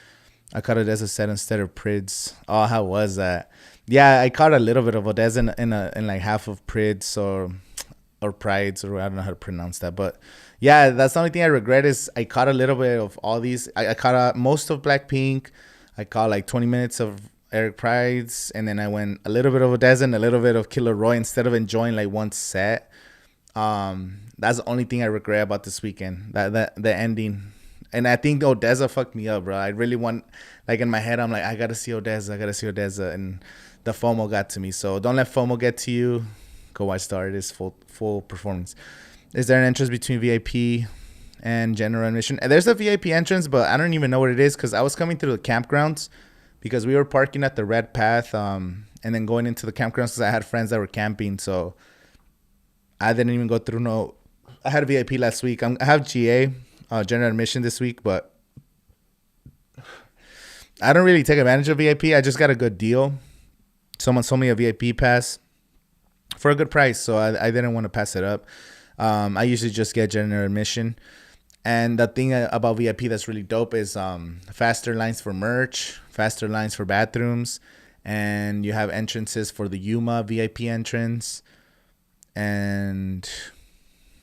I caught Odessa set instead of Prids. Oh, how was that? Yeah, I caught a little bit of Odessa in like half of Prids or Prides, or I don't know how to pronounce that. But yeah, that's the only thing I regret is I caught a little bit of all these. I caught most of Blackpink. I caught like 20 minutes of Eric Prides, and then I went a little bit of Odessa and a little bit of Killer Roy instead of enjoying like one set. That's the only thing I regret about this weekend. That the ending. And I think Odessa fucked me up, bro. I really want, like in my head, I'm like, I gotta see Odessa, and the FOMO got to me. So don't let FOMO get to you. Go watch the artist full performance. Is there an entrance between VIP and general admission? And there's a VIP entrance, but I don't even know what it is because I was coming through the campgrounds because we were parking at the red path, and then going into the campgrounds because I had friends that were camping. So I didn't even go through no. I had a VIP last week. I have GA. General admission this week, but I don't really take advantage of VIP. I just got a good deal. Someone sold me a VIP pass for a good price, so I didn't want to pass it up. I usually just get general admission. And the thing about VIP that's really dope is faster lines for merch, faster lines for bathrooms, and you have entrances for the Yuma VIP entrance. And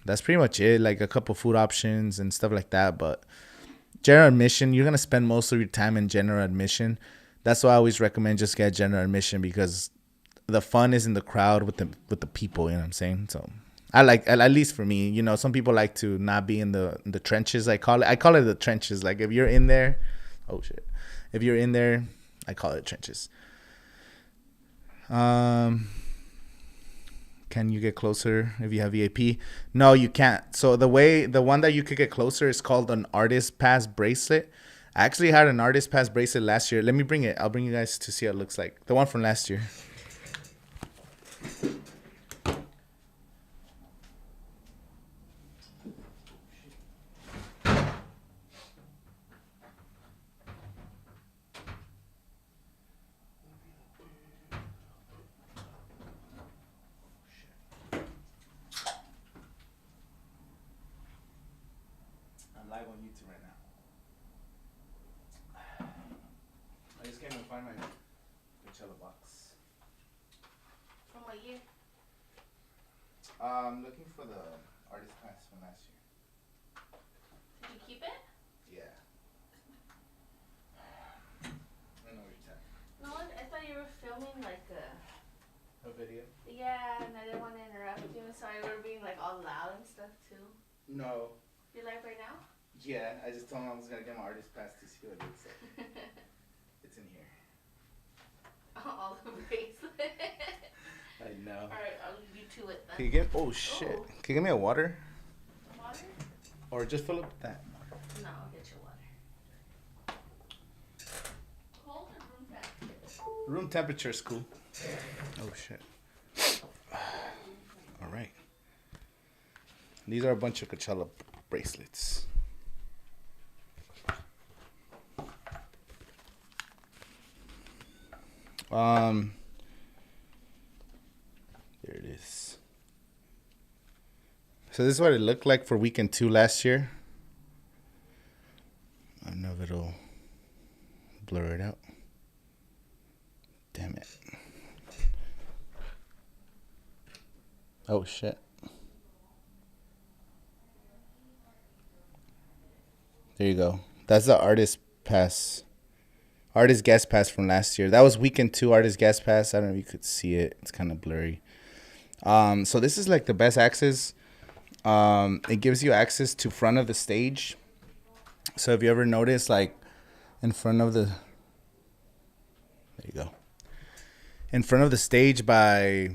that's pretty much it. Like a couple food options and stuff like that. But general admission, you're going to spend most of your time in general admission. That's why I always recommend just get general admission because the fun is in the crowd with the people, you know what I'm saying? So I like, at least for me, you know, some people like to not be in the trenches. I call it the trenches. Like if you're in there, oh shit. If you're in there, I call it trenches. Can you get closer if you have VIP? No, you can't. So the one that you could get closer is called an artist pass bracelet. I actually had an artist pass bracelet last year. Let me bring it. I'll bring you guys to see how it looks like. The one from last year. Live on YouTube right now. I just came to find my Coachella box. From what year? Looking for the artist pass from last year. Did you keep it? Yeah. I know what you're talking. No, I thought you were filming like A video? Yeah, and I didn't want to interrupt you, so you were being like all loud and stuff too. No. You live right now? Yeah, I just told him I was gonna get my artist pass to see what it looks like. It's in here. All the bracelet. I know. Alright, I'll leave you to it then. Can you get? Oh shit! Oh. Can you get me a water? Water? Or just fill up that. No, I'll get you water. Cold or room temperature? Room temperature is cool. Oh shit! All right. These are a bunch of Coachella bracelets. There it is. So this is what it looked like for weekend 2 last year. I don't know if it'll blur it out. Damn it. Oh shit. There you go. That's the artist pass. Artist guest pass from last year. That was weekend 2 artist guest pass. I don't know if you could see it. It's kind of blurry. So this is like the best access. It gives you access to front of the stage. So if you ever notice, like in front of the, there you go. In front of the stage by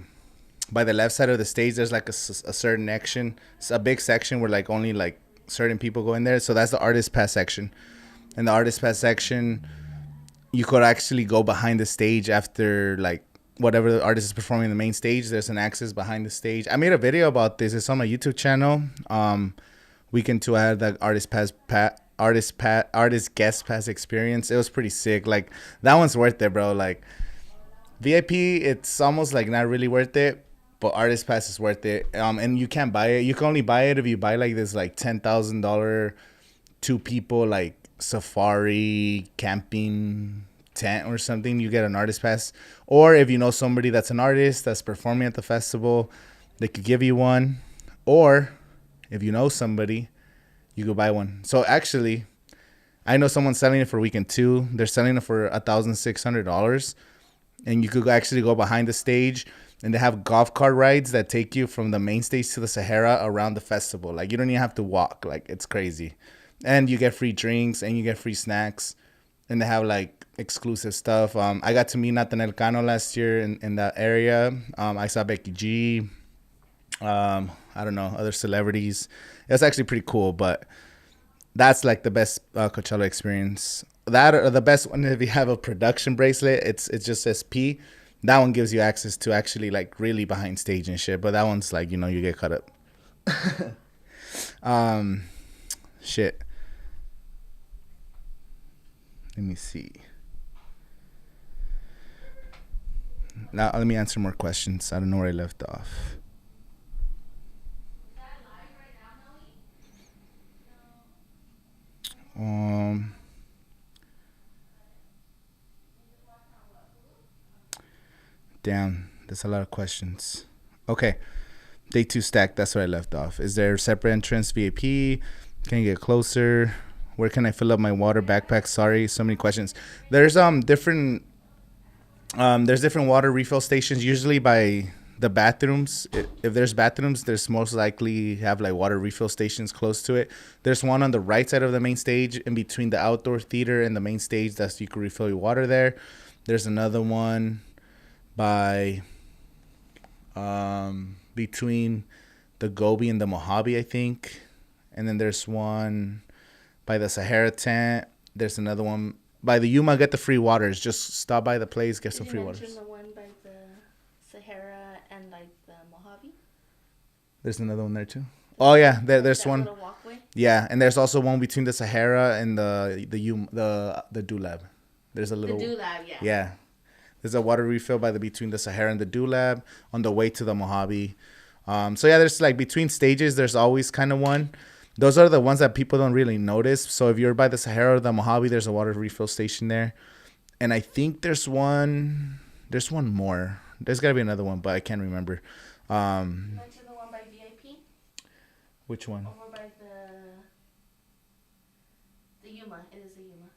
the left side of the stage, there's like a certain section. It's a big section where like only like certain people go in there. So that's the artist pass section. And the artist pass section, you could actually go behind the stage after like whatever the artist is performing in the main stage. There's an access behind the stage. I made a video about this. It's on my YouTube channel. Weekend 2, I had that artist artist guest pass experience. It was pretty sick. Like that one's worth it, bro. Like VIP, it's almost like not really worth it, but artist pass is worth it. And you can't buy it. You can only buy it if you buy like this like $10,000 two people like safari camping tent or something. You get an artist pass, or if you know somebody that's an artist that's performing at the festival, they could give you one. Or if you know somebody, you could buy one. So actually, I know someone selling it for weekend 2. They're selling it for $1,600, and you could actually go behind the stage, and they have golf cart rides that take you from the main stage to the Sahara around the festival. Like you don't even have to walk. Like it's crazy, and you get free drinks and you get free snacks, and they have like exclusive stuff. I got to meet Nathaniel Cano last year in that area. I saw Becky G. I don't know, other celebrities. It was actually pretty cool, but that's like the best Coachella experience. That or the best one if you have a production bracelet. It just says P. That one gives you access to actually like really behind stage and shit. But that one's like, you get caught up. Shit. Let me see. Now let me answer more questions. I don't know where I left off. Damn, that's a lot of questions. Okay, day 2 stack. That's where I left off. Is there separate entrance VIP? Can you get closer? Where can I fill up my water backpack? Sorry, so many questions. There's different water refill stations usually by the bathrooms. If there's bathrooms, there's most likely have like water refill stations close to it. There's one on the right side of the main stage in between the outdoor theater and the main stage. That's you can refill your water there. There's another one by between the Gobi and the Mojave, I think. And then there's one by the Sahara tent. There's another one by the Yuma. Get the free waters. Just stop by the place, get some free waters. Did you mention the one by the Sahara and like the Mojave? There's another one there too. Oh yeah, there's one. Little walkway? Yeah, and there's also one between the Sahara and the Dulab. There's a little. The Dulab, yeah. Yeah, there's a water refill by between the Sahara and the Dulab on the way to the Mojave. So yeah, there's like between stages. There's always kind of one. Those are the ones that people don't really notice. So if you're by the Sahara or the Mojave, there's a water refill station there. And I think there's one more. There's got to be another one, but I can't remember. You mentioned the one by VIP? Which one? Over by the Yuma. It is the Yuma.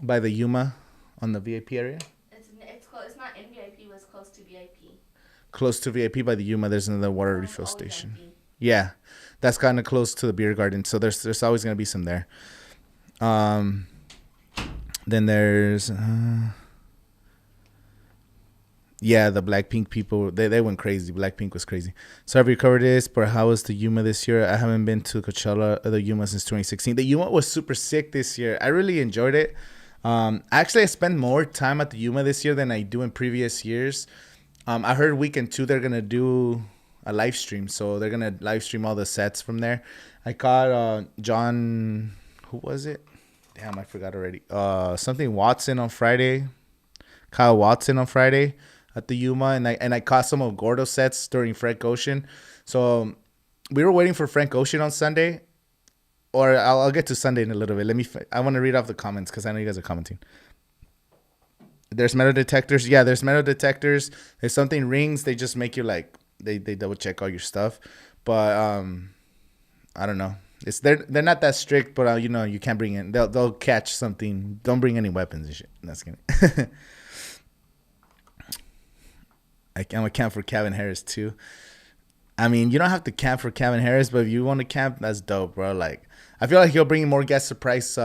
By the Yuma on the VIP area? It's close. It's not in VIP, but it's close to VIP. Close to VIP by the Yuma, there's another water refill station. VIP. Yeah, that's kind of close to the beer garden, so there's always gonna be some there. Then there's the Blackpink people. They went crazy. Blackpink was crazy. So I've recovered this, but how was the Yuma this year? I haven't been to Coachella the Yuma since 2016. The Yuma was super sick this year. I really enjoyed it. Actually, I spent more time at the Yuma this year than I do in previous years. I heard weekend 2 they're gonna do a live stream, so they're gonna live stream all the sets from there. I caught John, who was it? Damn, I forgot already. Something Watson on Friday, Kyle Watson on Friday at the Yuma, and I caught some of Gordo's sets during Frank Ocean. So we were waiting for Frank Ocean on Sunday, or I'll get to Sunday in a little bit. I want to read off the comments because I know you guys are commenting. There's metal detectors. Yeah, there's metal detectors. If something rings, they just make you like they double check all your stuff. But I don't know. They're not that strict, but you can't bring in. They'll catch something. Don't bring any weapons and shit. That's gonna. I'm a camp for Calvin Harris too. I mean, you don't have to camp for Calvin Harris, but if you want to camp, that's dope, bro. Like, I feel like he'll bring more guest surprise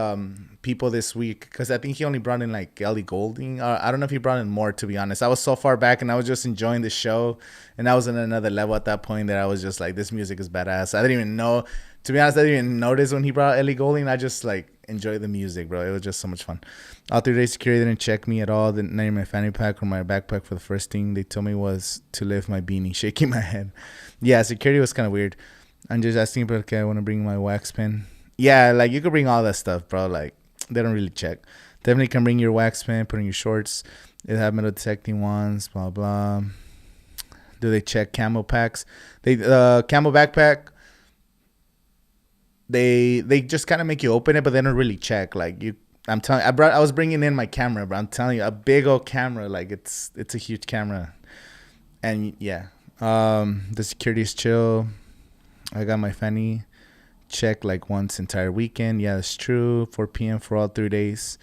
people this week because I think he only brought in like Ellie Goulding. I don't know if he brought in more, to be honest. I was so far back and I was just enjoying the show, and I was in another level at that point that I was just like, this music is badass. I didn't even know, to be honest, I didn't even notice when he brought Ellie Goulding. I just like enjoyed the music, bro. It was just so much fun. All 3 days security didn't check me at all. Didn't name my fanny pack or my backpack. For the first thing they told me was to lift my beanie, shaking my head. Yeah, security was kind of weird. I'm just asking, but okay, I want to bring my wax pen. Yeah, like you could bring all that stuff, bro. Like they don't really check. Definitely can bring your wax pen, put in your shorts. They have metal detecting ones, blah blah. Do they check camo packs? They camo backpack. They just kind of make you open it, but they don't really check. Like you, I'm telling. I was bringing in my camera, but I'm telling you, a big old camera. Like it's a huge camera, and yeah. The security is chill. I got my fanny checked like once entire weekend. Yeah, that's true. 4 p.m. for all 3 days.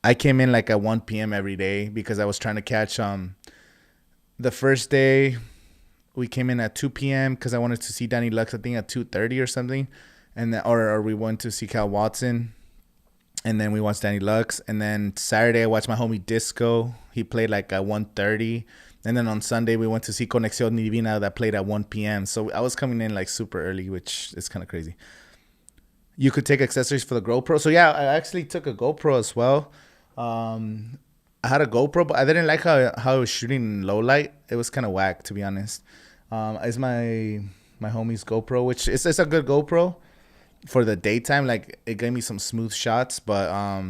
I came in like at 1 p.m. every day because I was trying to catch the first day we came in at 2 p.m. because I wanted to see Danny Lux, I think at 2:30 or something. And then, or we went to see Cal Watson. And then we watched Danny Lux. And then Saturday I watched my homie Disco. He played like at 1:30. And then on Sunday we went to see Conexión Divina that played at 1 p.m. So I was coming in like super early, which is kind of crazy. You could take accessories for the GoPro. So yeah, I actually took a GoPro as well. I had a GoPro, but I didn't like how it was shooting in low light. It was kind of whack, to be honest. It's my homie's GoPro, which it's a good GoPro for the daytime. Like it gave me some smooth shots, but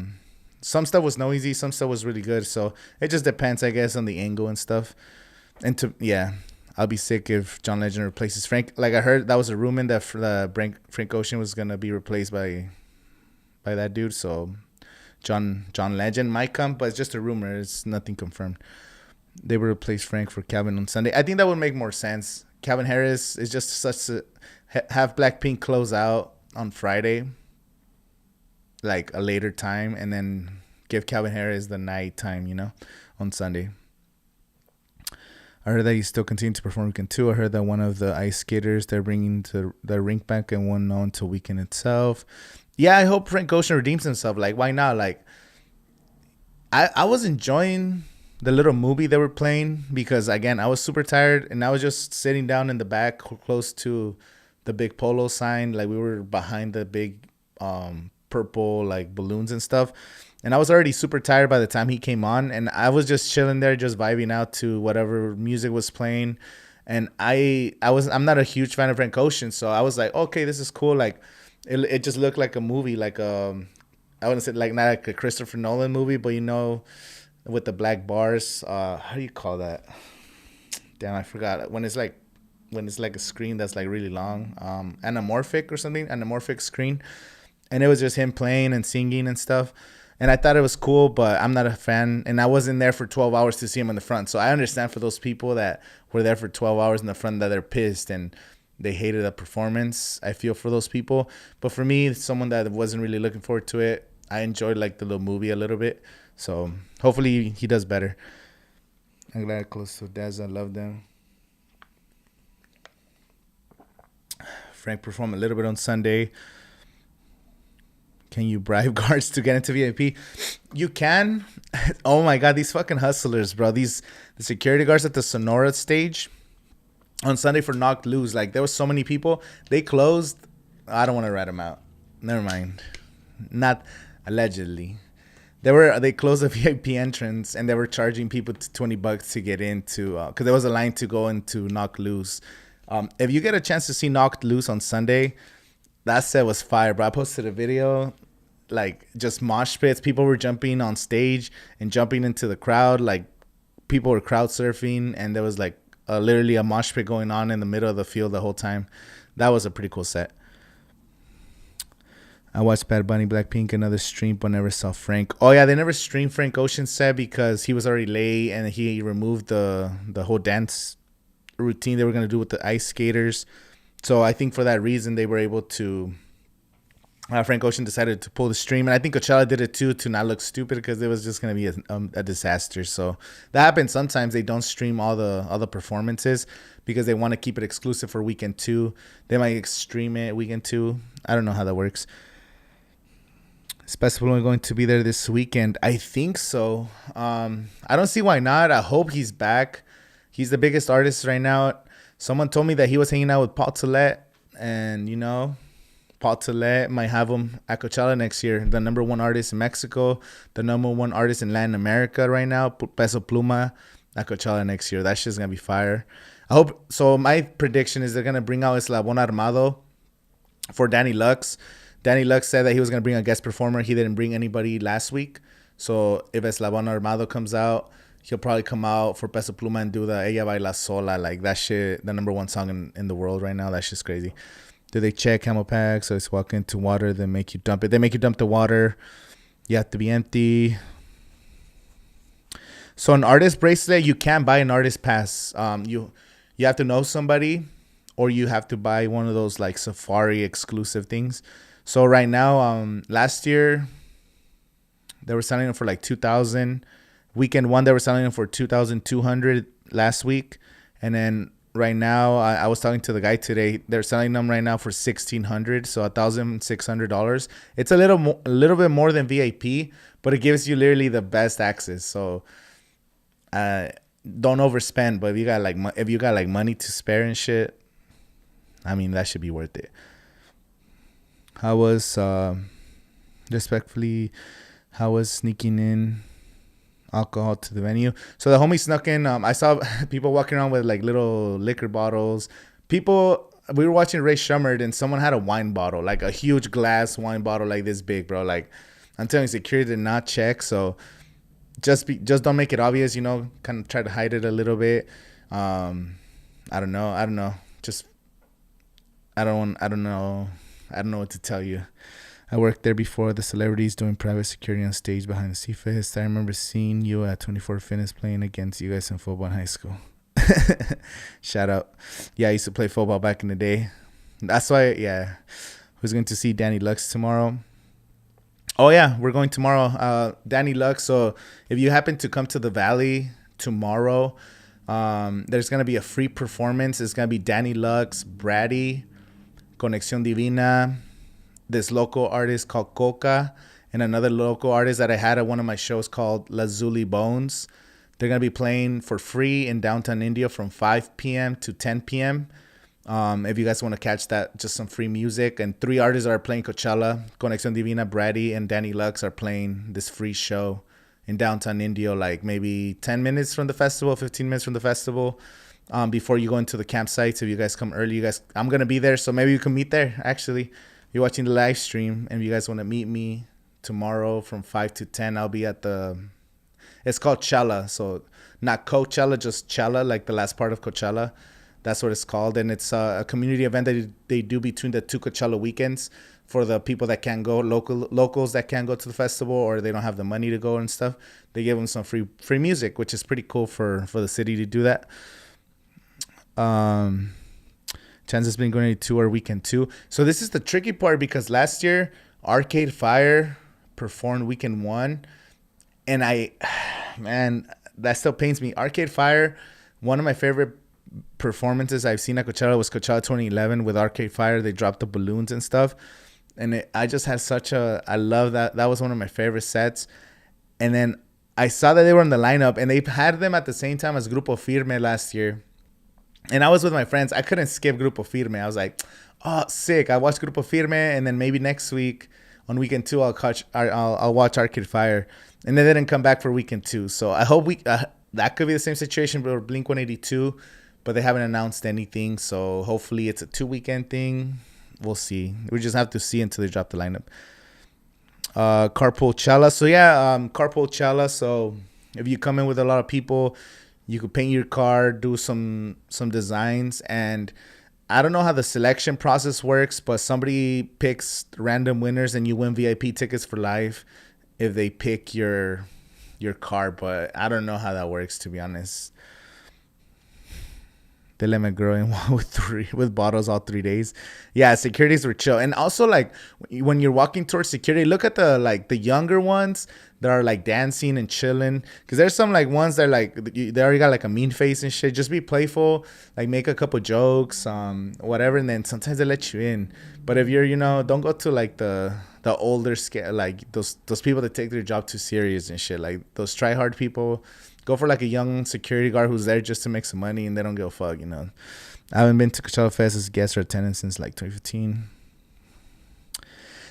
some stuff was noisy, some stuff was really good. So it just depends, I guess, on the angle and stuff. And yeah, I'll be sick if John Legend replaces Frank. Like I heard that was a rumor that Frank Ocean was gonna be replaced by that dude. So John Legend might come, but it's just a rumor. It's nothing confirmed. They would replace Frank for Calvin on Sunday. I think that would make more sense. Calvin Harris is just such a have Blackpink close out on Friday, like a later time, and then give Calvin Harris the night time, on Sunday. I heard that he still continues to perform Weekend 2. I heard that one of the ice skaters they're bringing to the rink back and won't know until Weekend itself. Yeah, I hope Frank Ocean redeems himself. Like, why not? Like, I was enjoying the little movie they were playing because, again, I was super tired and I was just sitting down in the back close to the big polo sign. Like, we were behind the big purple, like, balloons and stuff. And I was already super tired by the time he came on. And I was just chilling there, just vibing out to whatever music was playing. And I'm not a huge fan of Frank Ocean. So I was like, okay, this is cool. Like, it just looked like a movie, like I wouldn't say like not like a Christopher Nolan movie, but with the black bars. How do you call that? Damn, I forgot. When it's like a screen that's like really long, anamorphic or something, anamorphic screen, and it was just him playing and singing and stuff. And I thought it was cool, but I'm not a fan. And I wasn't there for 12 hours to see him in the front. So I understand for those people that were there for 12 hours in the front that they're pissed and they hated the performance. I feel for those people. But for me, someone that wasn't really looking forward to it, I enjoyed like the little movie a little bit. So hopefully he does better. I'm glad I close to Daz. I love them. Frank performed a little bit on Sunday. Can you bribe guards to get into VIP? You can. Oh my God, these fucking hustlers, bro. The security guards at the Sonora stage on Sunday for Knocked Loose. Like, there was so many people. They closed. I don't want to rat them out. Never mind. Not allegedly. They closed the VIP entrance and they were charging people $20 to get into, because there was a line to go into Knocked Loose. If you get a chance to see Knocked Loose on Sunday, that set was fire, bro. I posted a video, like, just mosh pits. People were jumping on stage and jumping into the crowd. Like, people were crowd surfing, and there was, like, literally a mosh pit going on in the middle of the field the whole time. That was a pretty cool set. I watched Bad Bunny, Blackpink, another stream, but never saw Frank. Oh, yeah, they never streamed Frank Ocean's set because he was already late, and he removed the whole dance routine they were going to do with the ice skaters. So I think for that reason, they were able to. Frank Ocean decided to pull the stream, and I think Coachella did it too to not look stupid because it was just going to be a disaster. So that happens sometimes. They don't stream all the performances because they want to keep it exclusive for Weekend 2. They might stream it Weekend 2. I don't know how that works. Is Festival only going to be there this weekend? I think so. I don't see why not. I hope he's back. He's the biggest artist right now. Someone told me that he was hanging out with Paul Tollett, and Paul Tollett might have him at Coachella next year. The number one artist in Mexico, the number one artist in Latin America right now, Peso Pluma, at Coachella next year. That shit's gonna be fire. I hope so. My prediction is they're gonna bring out Eslabon Armado for Danny Lux. Danny Lux said that he was gonna bring a guest performer. He didn't bring anybody last week. So if Eslabon Armado comes out, he'll probably come out for Peso Pluma and do the Ella Baila Sola. Like that shit, the number one song in the world right now. That shit's crazy. Do they check camel pack? So it's walk into water, then make you dump it. They make you dump the water. You have to be empty. So an artist bracelet, you can't buy an artist pass. You have to know somebody, or you have to buy one of those like Safari exclusive things. So right now, last year they were selling them for like 2,000. Weekend one they were selling them for 2,200 last week, and then right now I was talking to the guy today. They're selling them right now for 1,600, so $1,600. It's a little bit more than VIP, but it gives you literally the best access. So don't overspend, but if you got like money to spare and shit, I mean that should be worth it. How was sneaking in alcohol to the venue? So the homie snuck in. I saw people walking around with like little liquor bottles. We were watching Ray Schummerd and someone had a wine bottle, like a huge glass wine bottle like this big, bro. Like I'm telling you, security did not check. So just don't make it obvious, kind of try to hide it a little bit. I don't know. Just I don't know what to tell you. I worked there before. The celebrities doing private security on stage behind the C-Fest. I remember seeing you at 24 Fitness playing against you guys in football in high school. Shout out. Yeah, I used to play football back in the day. That's why, yeah. Who's going to see Danny Lux tomorrow? Oh, yeah, we're going tomorrow. Danny Lux. So if you happen to come to the Valley tomorrow, there's going to be a free performance. It's going to be Danny Lux, Brady, Conexión Divina, this local artist called Coca, and another local artist that I had at one of my shows called Lazuli Bones. They're going to be playing for free in downtown India from 5 p.m. to 10 p.m. If you guys want to catch that, just some free music. And 3 artists are playing Coachella. Conexión Divina, Brady, and Danny Lux are playing this free show in downtown India, like maybe 10 minutes from the festival, 15 minutes from the festival. Before you go into the campsites, if you guys come early, I'm going to be there. So maybe you can meet there, actually. You're watching the live stream, and if you guys want to meet me tomorrow from 5 to 10, I'll be at it's called Chala. So not Coachella, just Chala, like the last part of Coachella. That's what it's called. And it's a community event that they do between the 2 Coachella weekends for the people that can't go, locals that can't go to the festival, or they don't have the money to go and stuff. They give them some free music, which is pretty cool for the city to do that. Chance has been going to tour weekend 2. So this is the tricky part, because last year Arcade Fire performed weekend 1, and that still pains me. Arcade Fire, one of my favorite performances I've seen at Coachella was Coachella 2011 with Arcade Fire. They dropped the balloons and stuff, and I just had I love that. That was one of my favorite sets. And then I saw that they were in the lineup, and they had them at the same time as Grupo Firme last year. And I was with my friends. I couldn't skip Grupo Firme. I was like, oh, sick. I watched Grupo Firme, and then maybe next week on weekend 2, I'll watch Arcade Fire. And they didn't come back for weekend 2. So I hope that could be the same situation for Blink-182, but they haven't announced anything. So hopefully it's a 2-weekend thing. We'll see. We just have to see until they drop the lineup. Carpool Chala. So yeah, Carpool Chala. So if you come in with a lot of people, you could paint your car, do some designs, and I don't know how the selection process works, but somebody picks random winners and you win VIP tickets for life if they pick your car. But I don't know how that works, to be honest. They let me grow in with bottles all 3 days. Yeah, securities were chill. And also, like, when you're walking towards security, look at the younger ones that are like dancing and chilling, because there's some like ones that are like they already got like a mean face and shit. Just be playful, like make a couple jokes, whatever, and then sometimes they let you in. But if you're, don't go to like the older scale, like those people that take their job too serious and shit, like those try hard people. Go for like a young security guard who's there just to make some money, and they don't give a fuck, I haven't been to Coachella Fest as a guest or attendant since like 2015.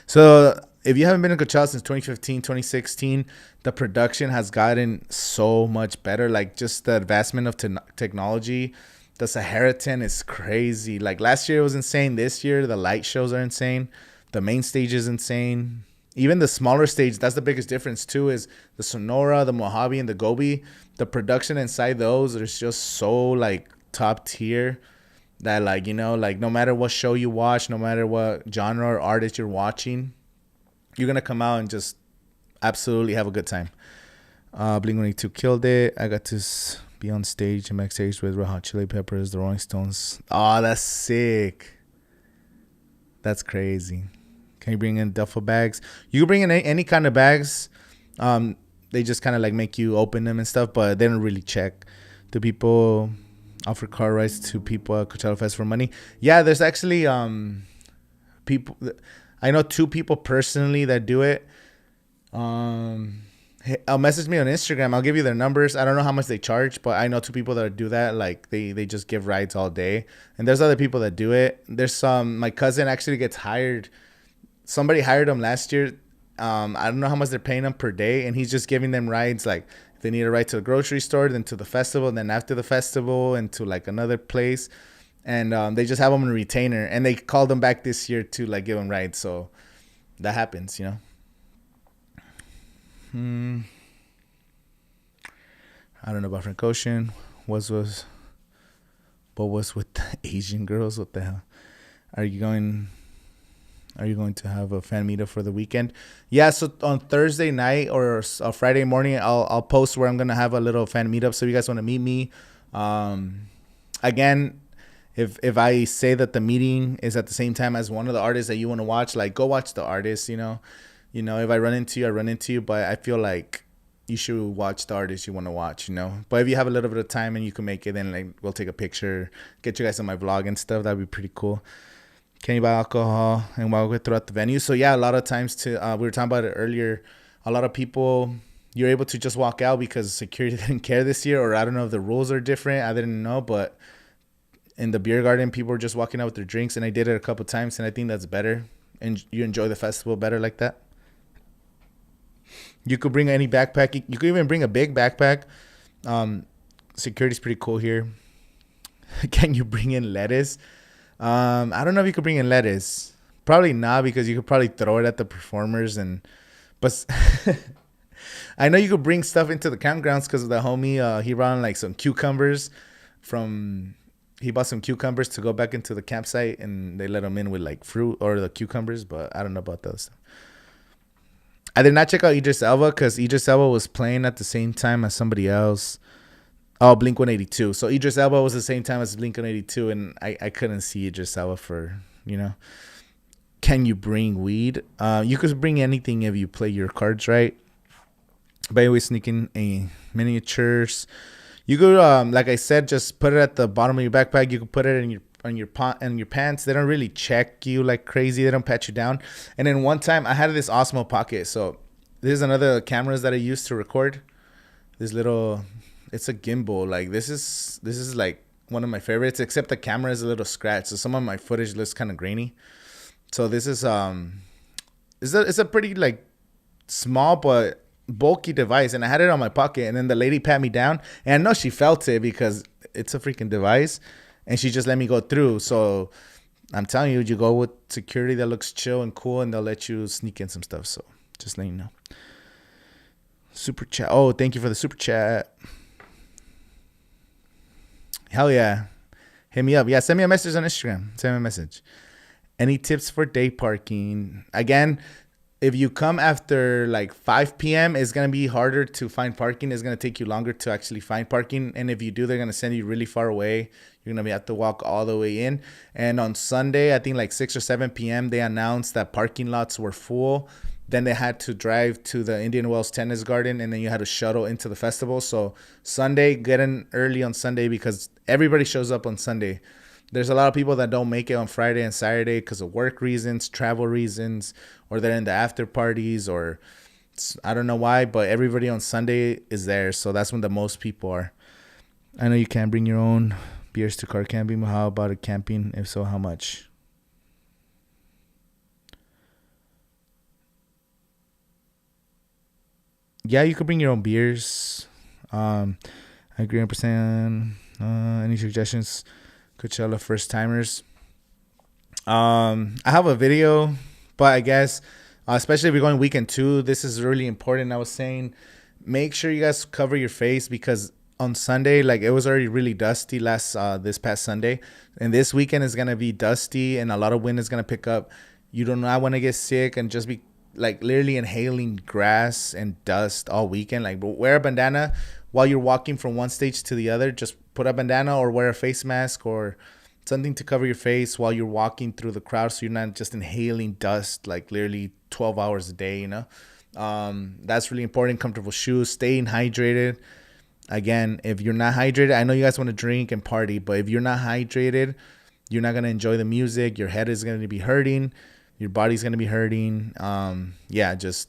So if you haven't been to Coachella since 2015, 2016, the production has gotten so much better. Like, just the advancement of technology. The Sahara tent is crazy. Like, last year it was insane. This year the light shows are insane. The main stage is insane. Even the smaller stage, that's the biggest difference too, is the Sonora, the Mojave, and the Gobi. The production inside those is just so like top tier that like, you know, like no matter what show you watch, no matter what genre or artist you're watching, you're gonna come out and just absolutely have a good time. Blink-182 killed it. I got to be on stage and backstage with Red Hot Chili Peppers, the Rolling Stones. Oh, that's sick. That's crazy. Can you bring in duffel bags? You can bring in any kind of bags. They just kind of like make you open them and stuff, but they don't really check. Do people offer car rides to people at Coachella Fest for money? Yeah, there's actually people. I know 2 people personally that do it. I'll message me on Instagram. I'll give you their numbers. I don't know how much they charge, but I know 2 people that do that. Like they just give rides all day. And there's other people that do it. There's some. My cousin actually gets hired. Somebody hired him last year. I don't know how much they're paying him per day, and he's just giving them rides. Like if they need a ride to the grocery store, then to the festival, and then after the festival, and to like another place. And they just have them on a retainer. And they called them back this year to like give them rides. So that happens, you know. I don't know about Frank Ocean. What was with the Asian girls? What the hell? Are you going to have a fan meetup for the weekend? Yeah, so on Thursday night or Friday morning, I'll post where I'm gonna have a little fan meetup. So if you guys want to meet me, again, if I say that the meeting is at the same time as one of the artists that you want to watch, like go watch the artist. You know, if I run into you, I run into you. But I feel like you should watch the artist you want to watch. You know, but if you have a little bit of time and you can make it, then like we'll take a picture, get you guys on my vlog and stuff. That'd be pretty cool. Can you buy alcohol and walk it throughout the venue? So yeah, a lot of times we were talking about it earlier. A lot of people, you're able to just walk out because security didn't care this year, or I don't know if the rules are different. I didn't know, but in the beer garden, people were just walking out with their drinks, and I did it a couple times, and I think that's better, and you enjoy the festival better like that. You could bring any backpack. You could even bring a big backpack. Security's pretty cool here. Can you bring in lettuce? I don't know if you could bring in lettuce. Probably not, because you could probably throw it at the performers. But I know you could bring stuff into the campgrounds because of the homie. He brought like some cucumbers he bought some cucumbers to go back into the campsite, and they let him in with like fruit or the cucumbers. But I don't know about those stuff. I did not check out Idris Elba because Idris Elba was playing at the same time as somebody else. Oh, Blink-182. So Idris Elba was the same time as Blink-182, and I couldn't see Idris Elba for, you know. Can you bring weed? You could bring anything if you play your cards right. By the way, sneaking a miniatures. You could, like I said, just put it at the bottom of your backpack. You could put it in your pants. They don't really check you like crazy. They don't pat you down. And then one time I had this Osmo Pocket. So this is another cameras that I use to record. This little, it's a gimbal. Like this is like one of my favorites. Except the camera is a little scratched, so some of my footage looks kind of grainy. So this is it's a pretty like small but bulky device, and I had it on my pocket. And then the lady pat me down, and I know she felt it because it's a freaking device. And she just let me go through. So I'm telling you, you go with security that looks chill and cool, and they'll let you sneak in some stuff. So just letting you know. Super chat. Oh, thank you for the super chat. Hell yeah. Hit me up. Yeah, send me a message on Instagram. Send me a message. Any tips for day parking? Again, if you come after like 5 p.m., it's going to be harder to find parking. It's going to take you longer to actually find parking. And if you do, they're going to send you really far away. You're going to have to walk all the way in. And on Sunday, I think like 6 or 7 p.m., they announced that parking lots were full. Then they had to drive to the Indian Wells Tennis Garden, and then you had to shuttle into the festival. So Sunday, get in early on Sunday because everybody shows up on Sunday. There's a lot of people that don't make it on Friday and Saturday because of work reasons, travel reasons, or they're in the after parties, or I don't know why, but everybody on Sunday is there. So that's when the most people are. I know you can't bring your own beers to car camping, but how about a camping? If so, how much? Yeah, you could bring your own beers. I agree 100%. Any suggestions? Coachella first timers. I have a video But I guess, especially if you're going weekend 2, this is really important. I was saying, make sure you guys cover your face because on Sunday, like it was already really dusty this past Sunday, and this weekend is gonna be dusty and a lot of wind is gonna pick up. You do not want to get sick and just be like literally inhaling grass and dust all weekend. Like wear a bandana while you're walking from one stage to the other. Just put a bandana or wear a face mask or something to cover your face while you're walking through the crowd, so you're not just inhaling dust like literally 12 hours a day. That's really important. Comfortable shoes, staying hydrated. Again, if you're not hydrated, I know you guys want to drink and party, but if you're not hydrated, you're not going to enjoy the music. Your head is going to be hurting. Your body's going to be hurting. Just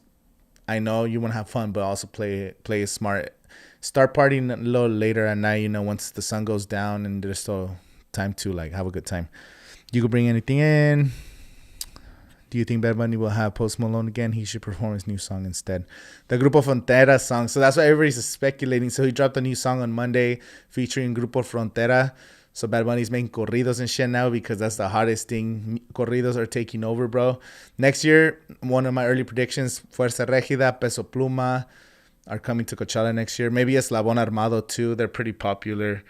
I know you want to have fun, but also play smart. Start partying a little later at night, once the sun goes down and there's still time to like have a good time. You could bring anything in. Do you think Bad Bunny will have Post Malone again? He should perform his new song instead. The Grupo Frontera song. So that's why everybody's speculating. So he dropped a new song on Monday featuring Grupo Frontera. So Bad Bunny's making corridos and shit now because that's the hottest thing. Corridos are taking over, bro. Next year, one of my early predictions, Fuerza Régida, Peso Pluma are coming to Coachella next year. Maybe Eslabon Armado too. They're pretty popular.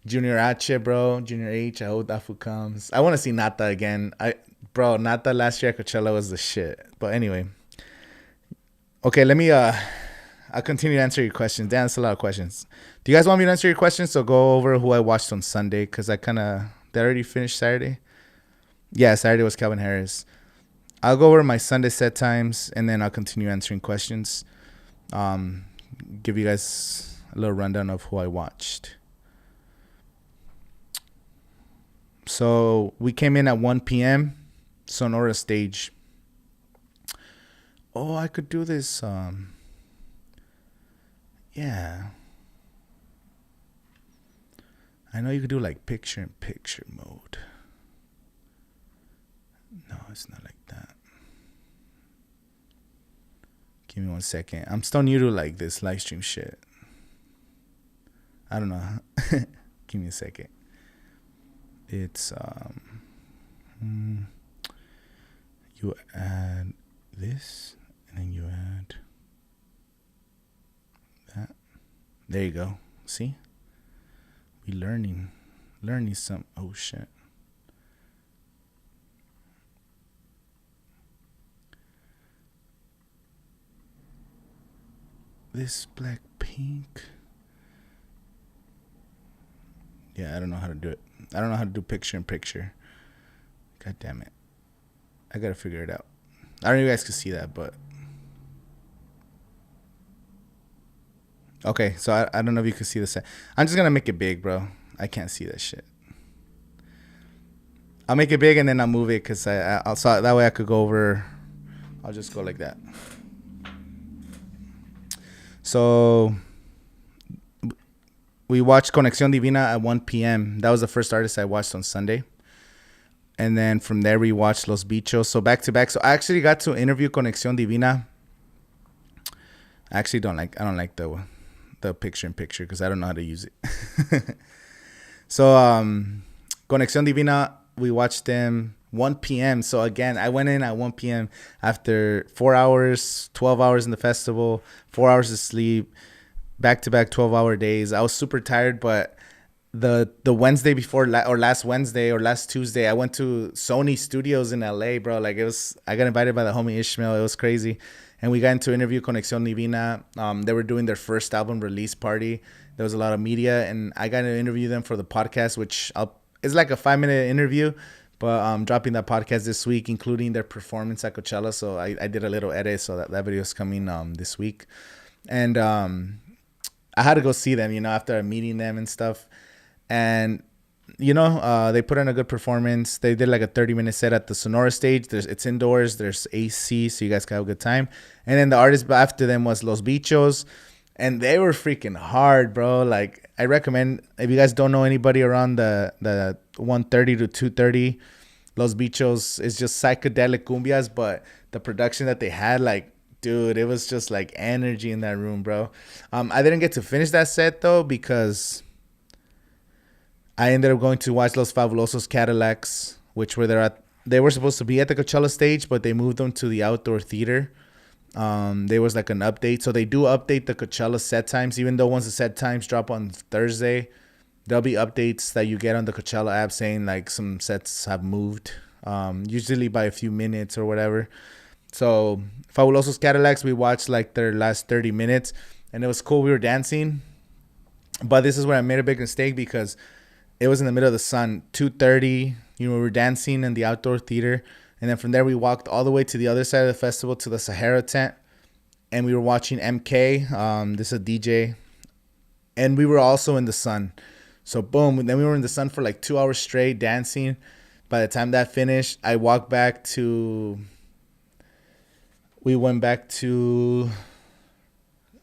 Junior H, bro. Junior H, I hope that fool comes. I want to see Nata again. Nata last year at Coachella was the shit. But anyway. Okay, let me I'll continue to answer your questions. Dan, that's a lot of questions. Do you guys want me to answer your questions? So go over who I watched on Sunday, because did I already finished Saturday? Yeah, Saturday was Calvin Harris. I'll go over my Sunday set times, and then I'll continue answering questions. Give you guys a little rundown of who I watched. So we came in at 1 p.m. Sonora stage. Oh, I could do this. Yeah. I know you could do like picture-in-picture mode. No, it's not like that. Give me 1 second. I'm still new to like this live stream shit. I don't know. Give me a second. It's you add this and then you add that. There you go. See? We learning some. Oh shit. This Blackpink. Yeah, I don't know how to do it. I don't know how to do picture-in-picture. God damn it. I gotta figure it out. I don't know if you guys can see that, but... Okay, so I don't know if you can see the set. I'm just gonna make it big, bro. I can't see that shit. I'll make it big and then I'll move it because I'll so that way I could go over. I'll just go like that. So... we watched Conexión Divina at 1 p.m. That was the first artist I watched on Sunday. And then from there, we watched Los Bichos. So back to back. So I actually got to interview Conexión Divina. I actually don't like the picture-in-picture because I don't know how to use it. So Conexión Divina, we watched them 1 p.m. So again, I went in at 1 p.m. after 4 hours, 12 hours in the festival, 4 hours of sleep. Back-to-back 12-hour days. I was super tired, but the Wednesday before or last Wednesday or last Tuesday, I went to Sony Studios in LA, bro. Like I got invited by the homie Ishmael. It was crazy, and we got into interview Conexión Divina. They were doing their first album release party. There was a lot of media, and I got to interview them for the podcast, which it's like a 5-minute interview, but I'm dropping that podcast this week, including their performance at Coachella. So I did a little edit, so that video is coming this week, and I had to go see them, after meeting them and stuff. And, they put on a good performance. They did like a 30-minute set at the Sonora stage. It's indoors. There's AC, so you guys can have a good time. And then the artist after them was Los Bichos. And they were freaking hard, bro. Like, I recommend, if you guys don't know anybody around the 1:30 to 2:30, Los Bichos is just psychedelic cumbias. But the production that they had, like, dude, it was just like energy in that room, bro. I didn't get to finish that set though because I ended up going to watch Los Fabulosos Cadillacs, which were there at they were supposed to be at the Coachella stage, but they moved them to the outdoor theater. There was like an update, so they do update the Coachella set times. Even though once the set times drop on Thursday, there'll be updates that you get on the Coachella app saying like some sets have moved, usually by a few minutes or whatever. So Fabulosos Cadillacs, we watched like their last 30 minutes, and it was cool. We were dancing, but this is where I made a big mistake because it was in the middle of the sun, 2:30. We were dancing in the outdoor theater, and then from there we walked all the way to the other side of the festival to the Sahara tent, and we were watching MK. This is a DJ, and we were also in the sun. So boom, then we were in the sun for like 2 hours straight dancing. By the time that finished, I walked back to. We went back to.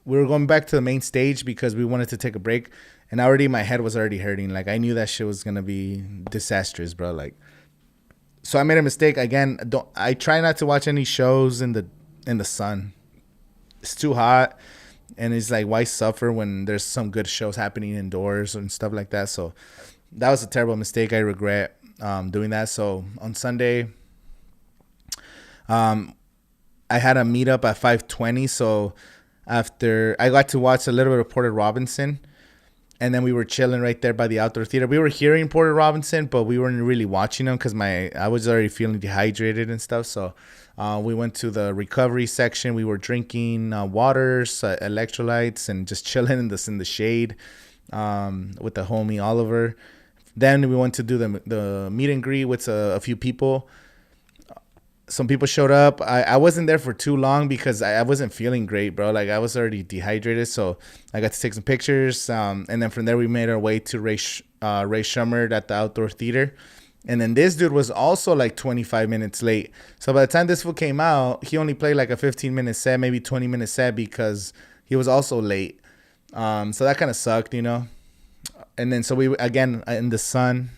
We were going back to the main stage because we wanted to take a break, and already my head was already hurting. Like I knew that shit was gonna be disastrous, bro. Like, so I made a mistake again. I try not to watch any shows in the sun. It's too hot, and it's like why suffer when there's some good shows happening indoors and stuff like that. So that was a terrible mistake. I regret doing that. So on Sunday, I had a meetup at 5:20. So after I got to watch a little bit of Porter Robinson, and then we were chilling right there by the outdoor theater. We were hearing Porter Robinson, but we weren't really watching him because I was already feeling dehydrated and stuff. So we went to the recovery section. We were drinking waters, electrolytes, and just chilling in the shade with the homie Oliver. Then we went to do the meet and greet with a few people. Some people showed up. I wasn't there for too long because I wasn't feeling great, bro. Like I was already dehydrated, so I got to take some pictures. And then from there we made our way to Ray Shummert at the outdoor theater. And then this dude was also like 25 minutes late. So by the time this fool came out, he only played like a 15-minute set, maybe 20-minute set because he was also late. So that kind of sucked, you know. And then so we again in the sun,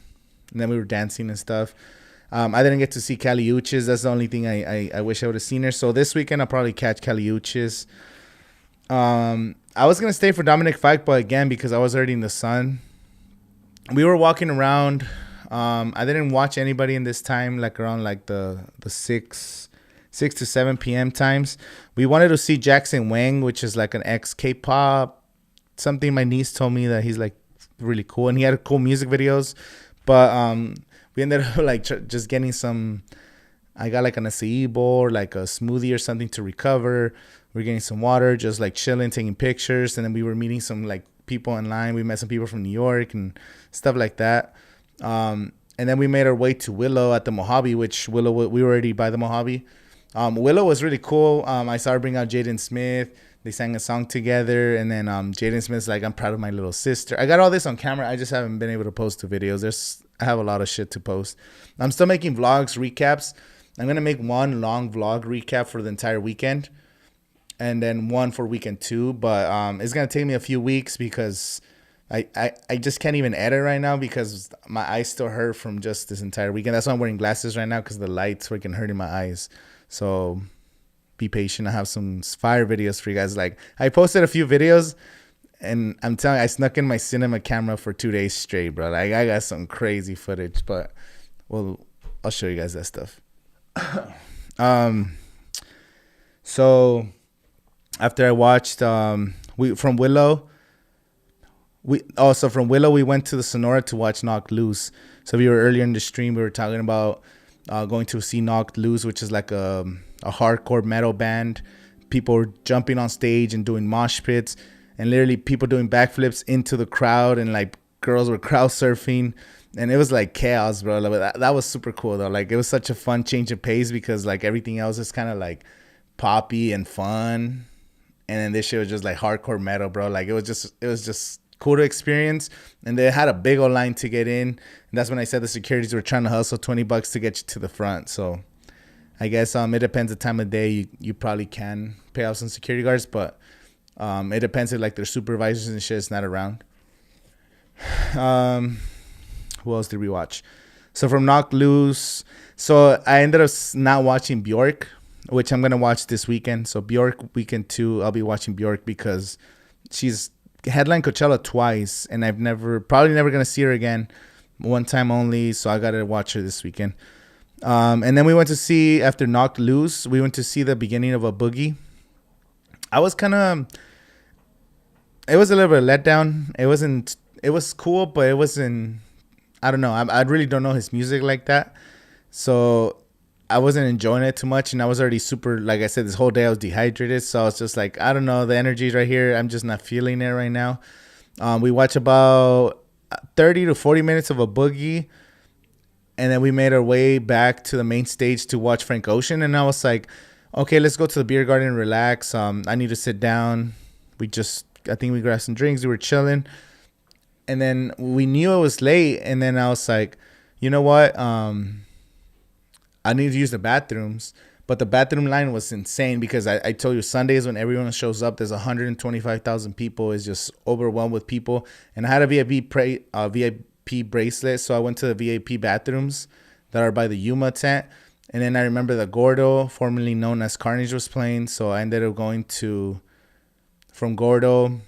and then we were dancing and stuff. I didn't get to see Kali Uchis. That's the only thing I wish I would have seen her. So this weekend I'll probably catch Kali Uchis. I was gonna stay for Dominic Fike, but again because I was already in the sun. We were walking around. I didn't watch anybody in this time, like around like the 6 to 7 p.m. times. We wanted to see Jackson Wang, which is like an ex K-pop something. My niece told me that he's like really cool and he had cool music videos, but we ended up like just getting some. I got like an acai bowl, like a smoothie or something to recover. We're getting some water, just like chilling, taking pictures, and then we were meeting some like people in line. We met some people from New York and stuff like that. And then we made our way to Willow at the Mojave, which we were already by the Mojave. Willow was really cool. I saw her bring out Jaden Smith. They sang a song together, and then Jaden Smith's like, "I'm proud of my little sister." I got all this on camera. I just haven't been able to post the videos. I have a lot of shit to post. I'm still making vlogs, recaps. I'm going to make one long vlog recap for the entire weekend, and then one for weekend 2. But it's going to take me a few weeks because I just can't even edit right now because my eyes still hurt from just this entire weekend. That's why I'm wearing glasses right now because the light's freaking hurting my eyes. So be patient. I have some fire videos for you guys. Like I posted a few videos, and I'm telling you, I snuck in my cinema camera for 2 days straight, bro. Like I got some crazy footage, but well, I'll show you guys that stuff. So after I watched from Willow, we went to the Sonora to watch Knocked Loose. So we were earlier in the stream, we were talking about going to see Knocked Loose, which is like a hardcore metal band. People were jumping on stage and doing mosh pits, and literally people doing backflips into the crowd, and like girls were crowd surfing, and it was like chaos, bro. Like, that was super cool though. Like it was such a fun change of pace because like everything else is kind of like poppy and fun, and then this shit was just like hardcore metal, bro. Like it was just cool to experience. And they had a big old line to get in, and that's when I said the securities were trying to hustle $20 to get you to the front. So I guess it depends the time of day. You probably can pay off some security guards, but it depends if like their supervisors and shit is not around. Who else did we watch? So from Knocked Loose, so I ended up not watching Bjork, which I'm gonna watch this weekend. So Bjork weekend 2, I'll be watching Bjork because she's headlined Coachella twice, and probably never gonna see her again. One time only, so I gotta watch her this weekend. And then we went to see, after Knocked Loose, we went to see the beginning of a boogie. I was kind of, it was a little bit of letdown. It was cool, but it wasn't, I don't know. I really don't know his music like that. So I wasn't enjoying it too much. And I was already super, like I said, this whole day I was dehydrated. So I was just like, I don't know, the energy's right here. I'm just not feeling it right now. We watched about 30 to 40 minutes of a boogie. And then we made our way back to the main stage to watch Frank Ocean. And I was like, okay, let's go to the beer garden and relax. I need to sit down. I think we grabbed some drinks. We were chilling. And then we knew it was late. And then I was like, you know what? I need to use the bathrooms. But the bathroom line was insane because I told you Sundays when everyone shows up, there's 125,000 people. It's just overwhelmed with people. And I had a VIP bracelet, so I went to the VIP bathrooms that are by the Yuma tent. And then I remember the Gordo, formerly known as Carnage, was playing. So I ended up going from Gordo.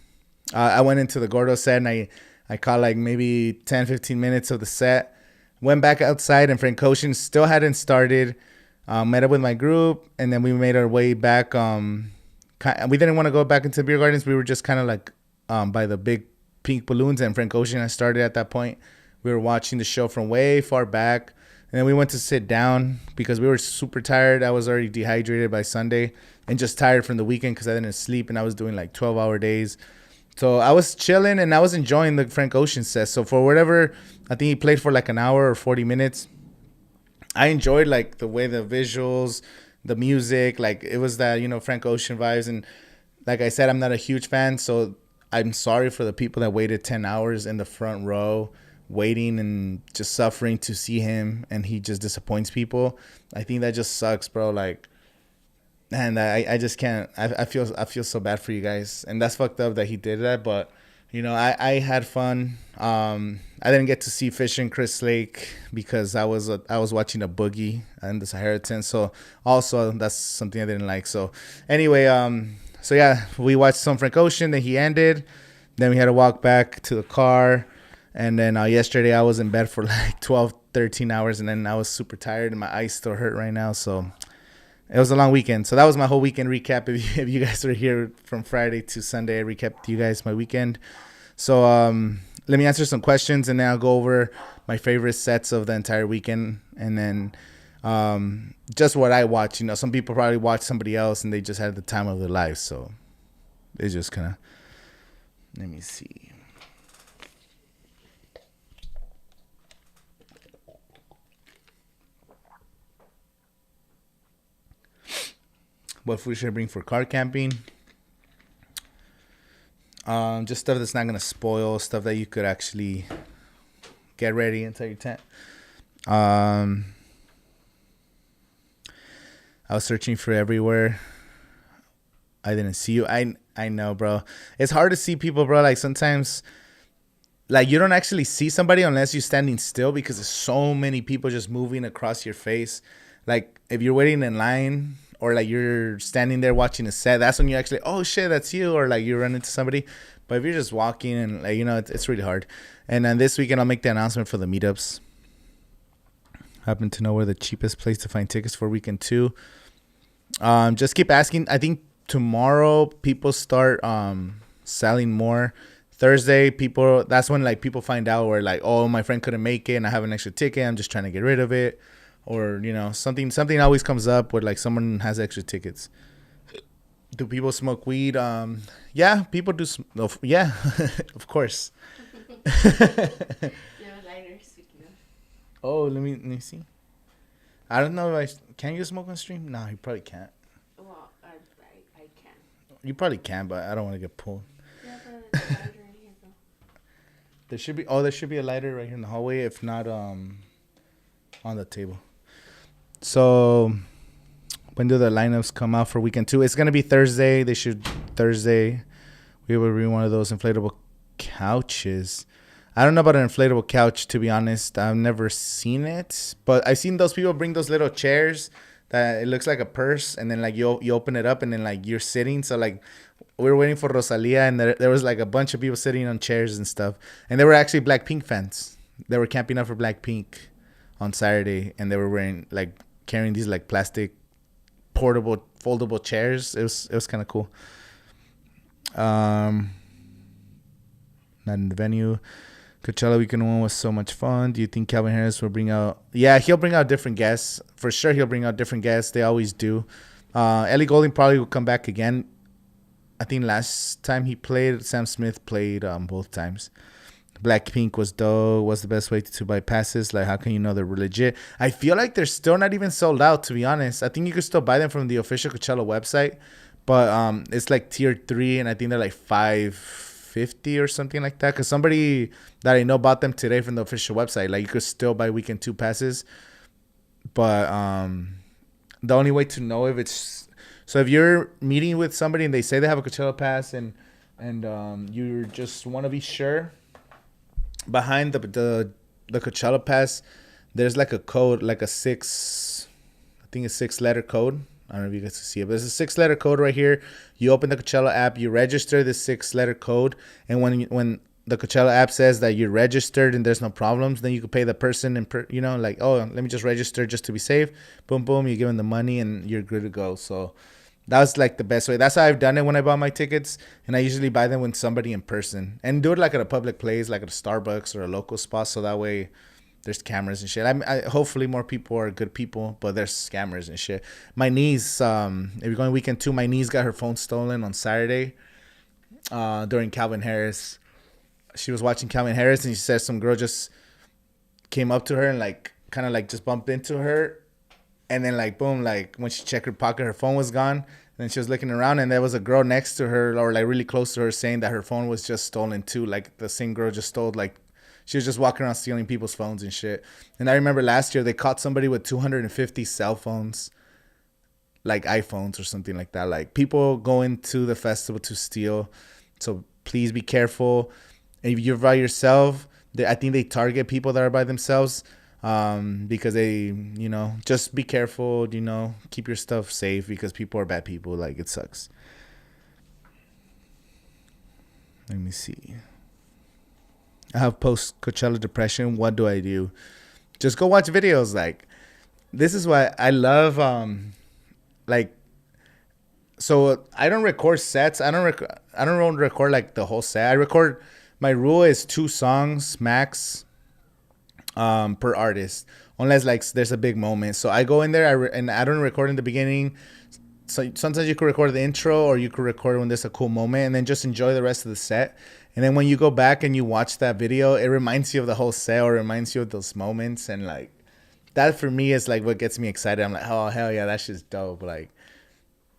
I went into the Gordo set and I caught like maybe 10, 15 minutes of the set. Went back outside and Frank Ocean still hadn't started. Met up with my group and then we made our way back. We didn't want to go back into beer gardens. We were just kind of like by the big pink balloons, and Frank Ocean had started at that point. We were watching the show from way far back. And then we went to sit down because we were super tired. I was already dehydrated by Sunday and just tired from the weekend because I didn't sleep and I was doing like 12-hour days. So I was chilling and I was enjoying the Frank Ocean set. So for whatever, I think he played for like an hour or 40 minutes. I enjoyed like the way the visuals, the music, like it was that, Frank Ocean vibes. And like I said, I'm not a huge fan. So I'm sorry for the people that waited 10 hours in the front row waiting and just suffering to see him, and he just disappoints people. I think that just sucks, bro. Like, and I just can't. I feel so bad for you guys, and that's fucked up that he did that. But I had fun. I didn't get to see Fish and Chris Lake because I was watching a boogie in the Sahara tent. So also that's something I didn't like. So anyway, so yeah, we watched some Frank Ocean. Then he ended. Then we had to walk back to the car. And then yesterday I was in bed for like 12, 13 hours. And then I was super tired and my eyes still hurt right now. So it was a long weekend. So that was my whole weekend recap. If you guys were here from Friday to Sunday, I recapped to you guys my weekend. So let me answer some questions and then I'll go over my favorite sets of the entire weekend. And then just what I watch. Some people probably watch somebody else and they just had the time of their lives. So it's just kind of, let me see. What food should I bring for car camping? Just stuff that's not gonna spoil, stuff that you could actually get ready inside your tent. I was searching for everywhere. I didn't see you. I know, bro. It's hard to see people, bro. Like sometimes, like you don't actually see somebody unless you're standing still because there's so many people just moving across your face. Like if you're waiting in line, or like you're standing there watching a set, that's when you actually, oh shit, that's you, or like you run into somebody. But if you're just walking and like, it's really hard. And then this weekend I'll make the announcement for the meetups. Happen to know where the cheapest place to find tickets for weekend 2. Just keep asking. I think tomorrow people start selling more. Thursday that's when like people find out where like, oh, my friend couldn't make it and I have an extra ticket, I'm just trying to get rid of it. Or, something always comes up where, like, someone has extra tickets. Do people smoke weed? Yeah, people do. Yeah, of course. You have a lighter, speaking of. Oh, let me see. I don't know if can you smoke on stream? No, you probably can't. Well, I can. You probably can, but I don't want to get pulled. Yeah, but there's a lighter in here, though. There should be a lighter right here in the hallway, if not on the table. So when do the lineups come out for weekend 2? It's gonna be Thursday. Thursday. We will bring one of those inflatable couches. I don't know about an inflatable couch, to be honest. I've never seen it, but I've seen those people bring those little chairs that it looks like a purse, and then like you open it up and then like you're sitting. So like we were waiting for Rosalia, and there was like a bunch of people sitting on chairs and stuff, and they were actually Blackpink fans. They were camping out for Blackpink. on Saturday, and they were wearing like carrying these like plastic portable foldable chairs. It was kind of cool. Not in the venue. Coachella Weekend 1 was so much fun. Do you think Calvin Harris will bring out... Yeah, he'll bring out different guests. For sure, he'll bring out different guests. They always do. Ellie Goulding probably will come back again. I think last time he played, Sam Smith played both times. Blackpink was dope. What's the best way to buy passes? Like, how can you know they're legit? I feel like they're still not even sold out, to be honest. I think you could still buy them from the official Coachella website. But it's like tier 3, and I think they're like $550 or something like that. Because somebody that I know bought them today from the official website. Like, you could still buy weekend 2 passes. But the only way to know if it's... So if you're meeting with somebody and they say they have a Coachella pass and you just want to be sure, behind the Coachella pass, there's like a code, like a 6-letter code. I don't know if you guys can see it, but there's a 6-letter code right here. You open the Coachella app, you register this 6-letter code, and when the Coachella app says that you're registered and there's no problems, then you can pay the person and like, oh, let me just register just to be safe. Boom, boom, you give them the money and you're good to go. So that's like the best way. That's how I've done it when I bought my tickets, and I usually buy them with somebody in person and do it like at a public place, like at a Starbucks or a local spot, so that way there's cameras and shit. Hopefully more people are good people, but there's scammers and shit. My niece, if you're going weekend 2, my niece got her phone stolen on Saturday during Calvin Harris. She was watching Calvin Harris, and she said some girl just came up to her and like kind of like just bumped into her. And then, like, boom, like, when she checked her pocket, her phone was gone. And then she was looking around, and there was a girl next to her, or, like, really close to her, saying that her phone was just stolen, too. Like, the same girl just stole, like, she was just walking around stealing people's phones and shit. And I remember last year, they caught somebody with 250 cell phones, like iPhones or something like that. Like, people go into the festival to steal. So, please be careful. If you're by yourself, I think they target people that are by themselves. Because they, just be careful, keep your stuff safe, because people are bad people. Like, it sucks. Let me see. I have post Coachella depression. What do I do? Just go watch videos. Like, this is why I love, so I don't record sets. I don't record like the whole set. My rule is 2 songs max per artist, unless like there's a big moment. So I go in there and I don't record in the beginning. So sometimes you could record the intro, or you could record when there's a cool moment, and then just enjoy the rest of the set. And then when you go back and you watch that video, it reminds you of the whole set, or reminds you of those moments. And like that for me is like what gets me excited. I'm like, oh hell yeah, that shit's dope. Like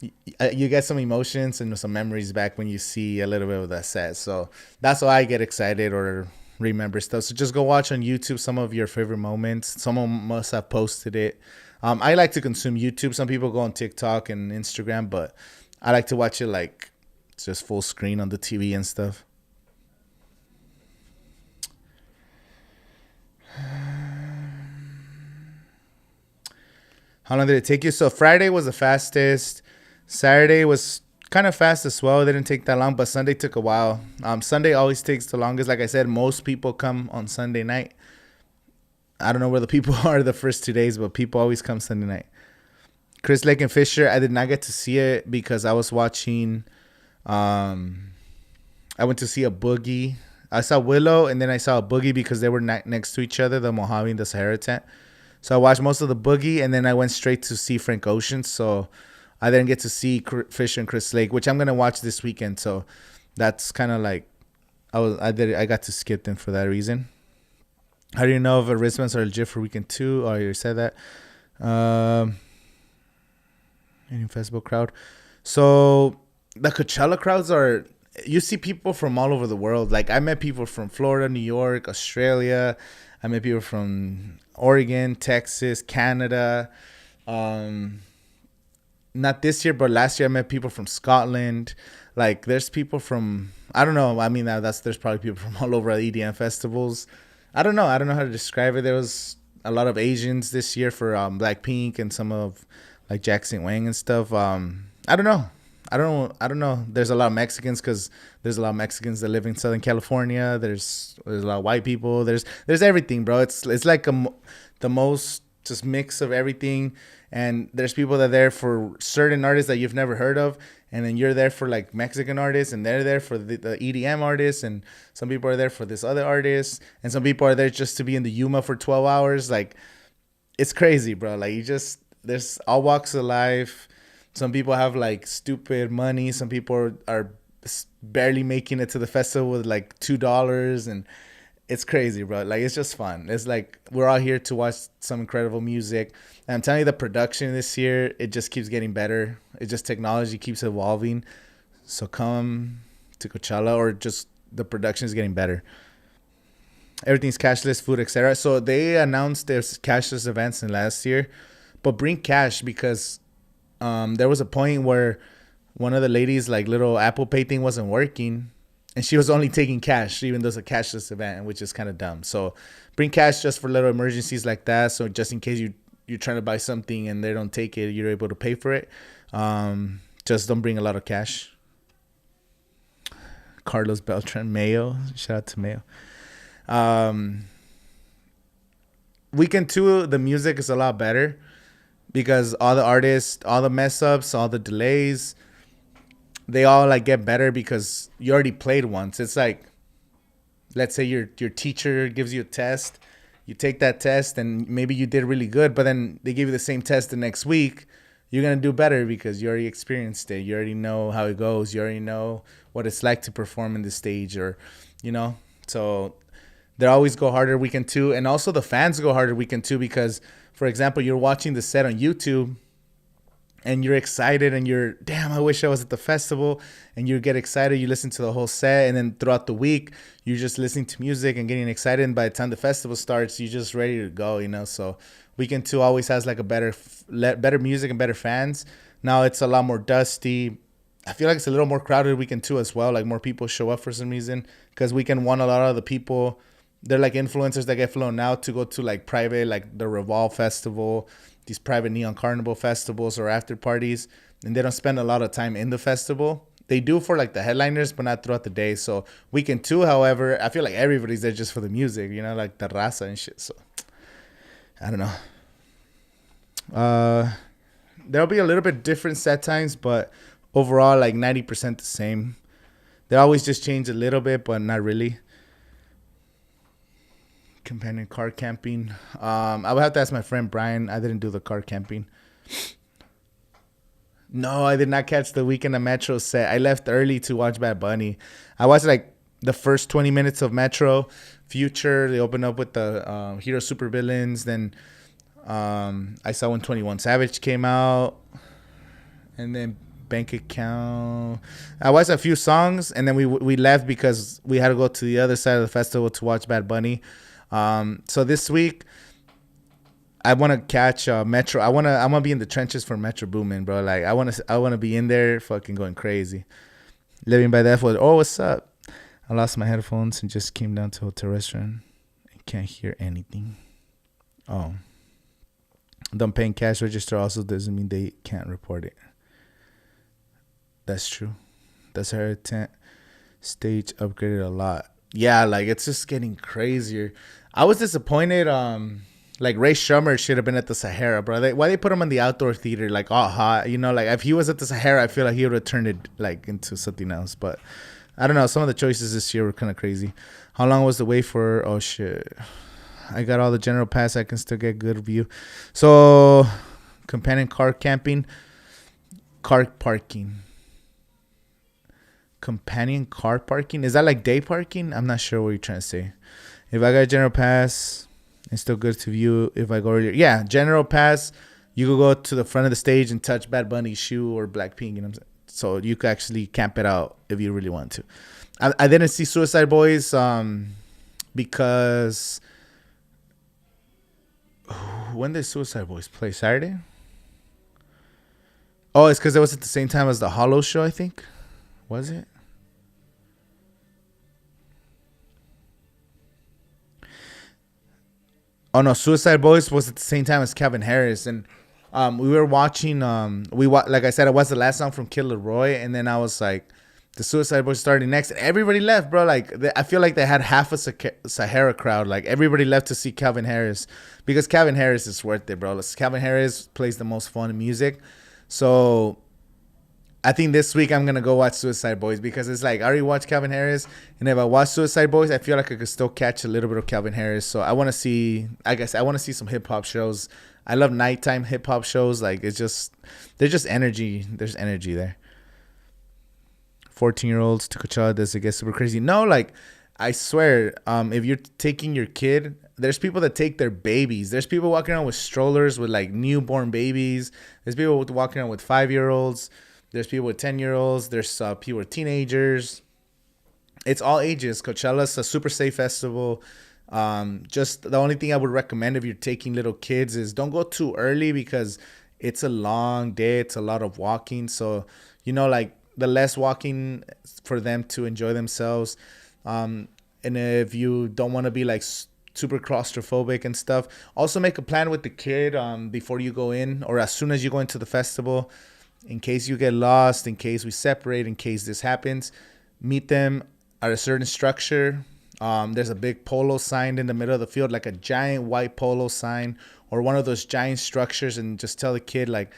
you get some emotions and some memories back when you see a little bit of that set. So that's why I get excited or remember stuff. So just go watch on YouTube some of your favorite moments. Someone must have posted it. I like to consume YouTube. Some people go on TikTok and Instagram, but I like to watch it like just full screen on the TV and stuff. How long did it take you? So Friday was the fastest. Saturday was kind of fast as well. It didn't take that long, but Sunday took a while. Sunday always takes the longest. Like I said, most people come on Sunday night. I don't know where the people are the first 2 days, but people always come Sunday night. Chris Lake and Fisher, I did not get to see it because I was watching. I went to see a Boogie. I saw Willow, and then I saw a Boogie because they were next to each other, the Mojave and the Sahara tent. So I watched most of the Boogie, and then I went straight to see Frank Ocean. So I didn't get to see Fisher and Chris Lake, which I'm gonna watch this weekend. So that's kind of like I got to skip them for that reason. How do you know if a wristbands are legit for weekend 2? Oh, you said that. Any festival crowd. So the Coachella crowds are, you see people from all over the world. Like I met people from Florida, New York, Australia. I met people from Oregon, Texas, Canada. Not this year, but last year I met people from Scotland. Like there's people from, I don't know. I mean, there's probably people from all over EDM festivals. I don't know how to describe it. There was a lot of Asians this year for Blackpink and some of like Jackson Wang and stuff. I don't know. I don't know. There's a lot of Mexicans because there's a lot of Mexicans that live in Southern California. There's a lot of white people. There's everything, bro. It's like the most just mix of everything. And there's people that are there for certain artists that you've never heard of, and then you're there for like Mexican artists, and they're there for the EDM artists, and some people are there for this other artist, and some people are there just to be in the Yuma for 12 hours. Like, it's crazy, bro. Like, there's all walks of life. Some people have like stupid money. Some people are barely making it to the festival with like $2, and it's crazy, bro. Like, it's just fun. It's like we're all here to watch some incredible music. And I'm telling you, the production this year, it just keeps getting better. It just technology keeps evolving. So come to Coachella, or just the production is getting better. Everything's cashless, food, etc. So they announced there's cashless events in last year, but bring cash because there was a point where one of the ladies' like little Apple Pay thing wasn't working, and she was only taking cash, even though it's a cashless event, which is kind of dumb. So bring cash just for little emergencies like that. So just in case you're trying to buy something and they don't take it, you're able to pay for it. Just don't bring a lot of cash. Carlos Beltran, Mayo. Shout out to Mayo. Weekend 2, the music is a lot better because all the artists, all the mess ups, all the delays, they all like get better because you already played once. It's like, let's say your teacher gives you a test, you take that test and maybe you did really good, but then they give you the same test the next week. You're going to do better because you already experienced it. You already know how it goes. You already know what it's like to perform in the stage, or, so they always go harder weekend 2. And also the fans go harder weekend 2 because, for example, you're watching the set on YouTube and you're excited and you're, damn, I wish I was at the festival. And you get excited, you listen to the whole set, and then throughout the week, you're just listening to music and getting excited. And by the time the festival starts, you're just ready to go, So weekend 2 always has like a better music and better fans. Now it's a lot more dusty. I feel like it's a little more crowded weekend 2 as well. Like more people show up for some reason because weekend 1, a lot of the people, they're like influencers that get flown out to go to like private, like the Revolve Festival, these private Neon Carnival festivals or after parties, and they don't spend a lot of time in the festival. They do for like the headliners, but not throughout the day. So weekend 2, however, I feel like everybody's there just for the music, like the raza and shit. So I don't know. There'll be a little bit different set times, but overall like 90% the same. They always just change a little bit, but not really. Companion car camping. I would have to ask my friend Brian. I didn't do the car camping. No, I did not catch the Weekend of Metro set. I left early to watch Bad Bunny. I watched like the first 20 minutes of Metro. Future, they opened up with the Hero Supervillains. Then I saw when 21 Savage came out. And then Bank Account. I watched a few songs, and then we left because we had to go to the other side of the festival to watch Bad Bunny. So this week I want to catch Metro. I'm gonna be in the trenches for Metro Boomin, bro. Like I want to be in there, fucking going crazy. Living by that. Oh, what's up? I lost my headphones and just came down to a hotel restaurant. I can't hear anything. Oh, them paying cash register also doesn't mean they can't report it. That's true. That's her tent stage upgraded a lot. Yeah, like it's just getting crazier. I was disappointed. Like Ray Shrummer should have been at the Sahara, bro. Why they put him in the outdoor theater, like all hot? Like if he was at the Sahara, I feel like he would have turned it like into something else. But I don't know. Some of the choices this year were kind of crazy. How long was the wait for? Oh shit! I got all the general pass. I can still get good view. So companion car camping, car parking. Companion car parking, is that like day parking? I'm not sure what you're trying to say. If I got a general pass, it's still good to view. If I go earlier, yeah, general pass, you could go to the front of the stage and touch Bad Bunny's shoe or Blackpink, what I'm saying? So you could actually camp it out if you really want to. I didn't see Suicide Boys because when did Suicide Boys play? Saturday? Oh, it's because it was at the same time as the Hollow show, I think. Was it? Oh no, Suicide Boys was at the same time as Kevin Harris, and We were watching. Like I said, it was the last song from Kid Leroy, and then I was like, the Suicide Boys starting next. Everybody left, bro. Like I feel like they had half a Sahara crowd. Like everybody left to see Calvin Harris because Calvin Harris is worth it, bro. Calvin Harris plays the most fun music, so I think this week I'm gonna go watch Suicide Boys because it's like I already watched Calvin Harris, and if I watch Suicide Boys, I feel like I could still catch a little bit of Calvin Harris. So I want to see. I guess I want to see some hip hop shows. I love nighttime hip hop shows. Like it's just there's just energy. There's energy there. 14-year-olds to Coachella, does it get super crazy? No, like I swear, if you're taking your kid, there's people that take their babies. There's people walking around with strollers with like newborn babies. There's people walking around with 5-year-olds. There's people with 10-year-olds. There's people with teenagers. It's all ages. Coachella's a super safe festival. Just the only thing I would recommend if you're taking little kids is don't go too early because it's a long day. It's a lot of walking. So, like the less walking for them to enjoy themselves. And if you don't want to be like super claustrophobic and stuff, also make a plan with the kid before you go in or as soon as you go into the festival. In case you get lost, in case we separate, in case this happens, meet them at a certain structure. There's a big polo sign in the middle of the field, like a giant white polo sign or one of those giant structures, and just tell the kid, like,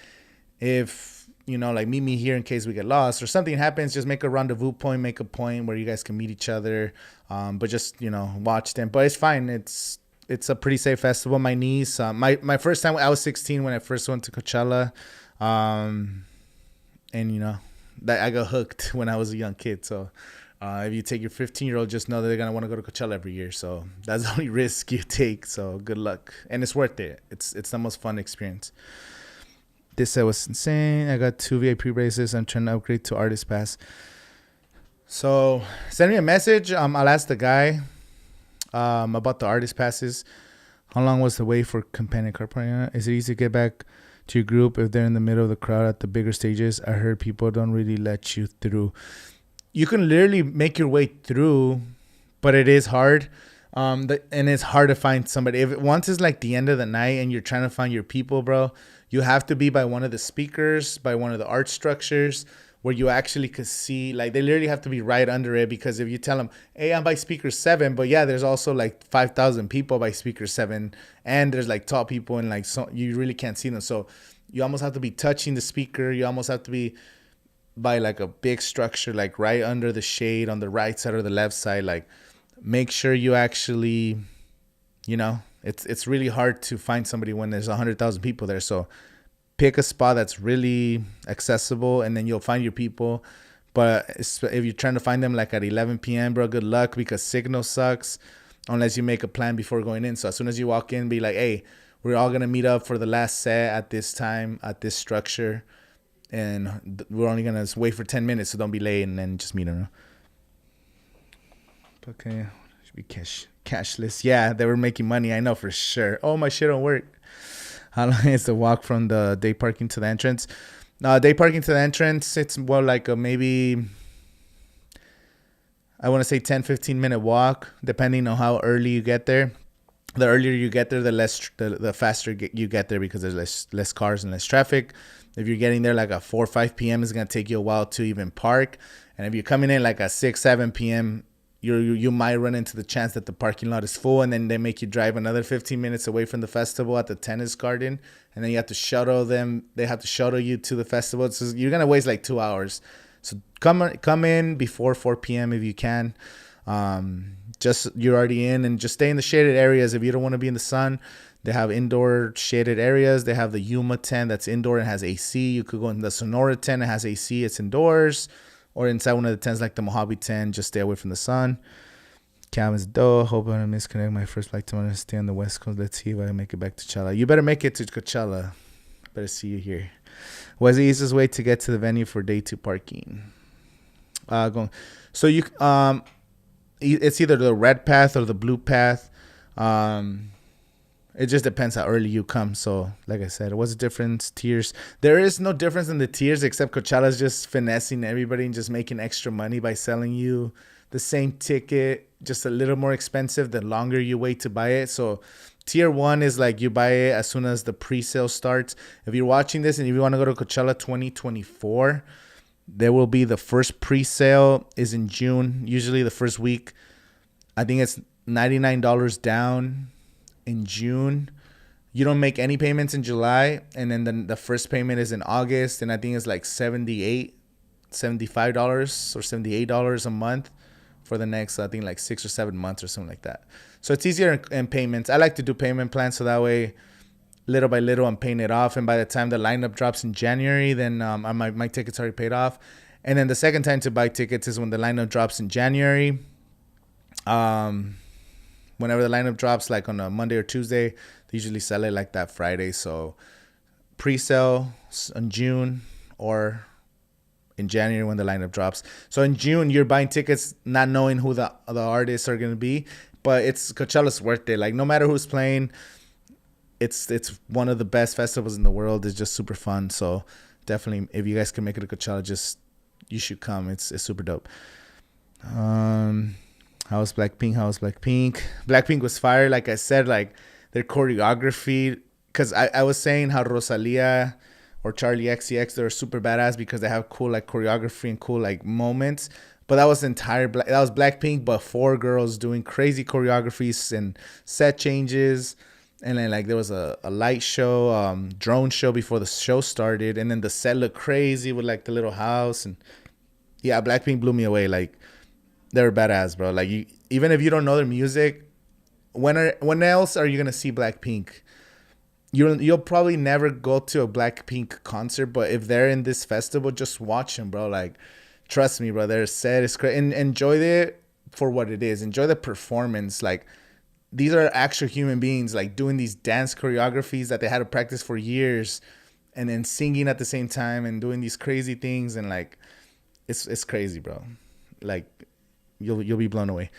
if, like meet me here in case we get lost or something happens, just make a rendezvous point, make a point where you guys can meet each other. But just, watch them. But it's fine. It's a pretty safe festival. My niece, my first time, I was 16 when I first went to Coachella. And that I got hooked when I was a young kid. So if you take your 15-year-old, just know that they're gonna want to go to Coachella every year. So that's the only risk you take. So good luck, and it's worth it. It's the most fun experience. This set was insane. I got 2 VIP bracelets. I'm trying to upgrade to Artist Pass. So send me a message. I'll ask the guy about the Artist Passes. How long was the wait for companion car parking? Is it easy to get back to your group if they're in the middle of the crowd at the bigger stages? I heard people don't really let you through. You can literally make your way through, but it is hard. And it's hard to find somebody. If once it's like the end of the night and you're trying to find your people, bro, you have to be by one of the speakers, by one of the art structures where you actually could see, like they literally have to be right under it, because if you tell them, hey, I'm by speaker 7, but yeah, there's also like 5,000 people by speaker 7, and there's like tall people, and like so you really can't see them. So you almost have to be touching the speaker. You almost have to be by like a big structure, like right under the shade on the right side or the left side. Like make sure you actually, it's really hard to find somebody when there's 100,000 people there. So pick a spot that's really accessible, and then you'll find your people. But if you're trying to find them like at 11 p.m., bro, good luck, because signal sucks unless you make a plan before going in. So as soon as you walk in, be like, hey, we're all going to meet up for the last set at this time, at this structure. And we're only going to wait for 10 minutes, so don't be late, and then just meet them. Okay, should be cashless. Yeah, they were making money. I know for sure. Oh, my shit don't work. How long is the walk from the day parking to the entrance? Day parking to the entrance, it's more like a maybe, I want to say 10, 15-minute walk, depending on how early you get there. The earlier you get there, the faster you get there, because there's less cars and less traffic. If you're getting there like at 4 or 5 p.m., it's going to take you a while to even park. And if you're coming in like at 6, 7 p.m., you might run into the chance that the parking lot is full, and then they make you drive another 15 minutes away from the festival at the tennis garden, and then you have to shuttle them. They have to shuttle you to the festival. So you're going to waste like 2 hours. So come in before 4 p.m. if you can. Just you're already in, and just stay in the shaded areas. If you don't want to be in the sun, they have indoor shaded areas. They have the Yuma tent that's indoor and has AC. You could go in the Sonora tent. It has AC. It's indoors. Or inside one of the tents like the Mojave tent. Just stay away from the sun. Calvin's dough. Hope I don't misconnect my first flight tomorrow to stay on the West Coast. Let's see if I can make it back to Coachella. You better make it to Coachella. Better see you here. What's the easiest way to get to the venue for day 2 parking? So you it's either the red path or the blue path. It just depends how early you come. So like I said, what's the difference? Tiers. There is no difference in the tiers, except Coachella's just finessing everybody and just making extra money by selling you the same ticket, just a little more expensive the longer you wait to buy it. So Tier 1 is like you buy it as soon as the pre-sale starts. If you're watching this and if you want to go to Coachella 2024, there will be the first pre-sale is in June, usually the first week. I think it's $99 down in June. You don't make any payments in July, and then the first payment is in August, and I think it's like $75 or $78 a month for the next, I think, like 6 or 7 months or something like that. So it's easier in payments. I like to do payment plans so that way, little by little, I'm paying it off, and by the time the lineup drops in January, then my tickets already paid off. And then the second time to buy tickets is when the lineup drops in January. Whenever the lineup drops, like on a Monday or Tuesday, they usually sell it like that Friday. So pre-sale in June or in January when the lineup drops. So in June, you're buying tickets not knowing who the artists are going to be, but Coachella's worth it. Like, no matter who's playing, it's one of the best festivals in the world. It's just super fun. So definitely, if you guys can make it to Coachella, you should come. It's super dope. How's Blackpink? Blackpink was fire. Like I said, like their choreography, because I was saying how Rosalia or Charlie XCX, they're super badass because they have cool like choreography and cool like moments. But that was that was Blackpink, but 4 girls doing crazy choreographies and set changes. And then like there was a light show, drone show before the show started, and then the set looked crazy with like the little house. And yeah, Blackpink blew me away. Like, they were badass, bro. Like, even if you don't know their music, when else are you gonna see Blackpink? You'll probably never go to a Blackpink concert, but if they're in this festival, just watch them, bro. Like, trust me, bro. Their set is great, and enjoy it for what it is. Enjoy the performance. Like, these are actual human beings, like doing these dance choreographies that they had to practice for years, and then singing at the same time and doing these crazy things, and like, it's crazy, bro. Like, you'll be blown away.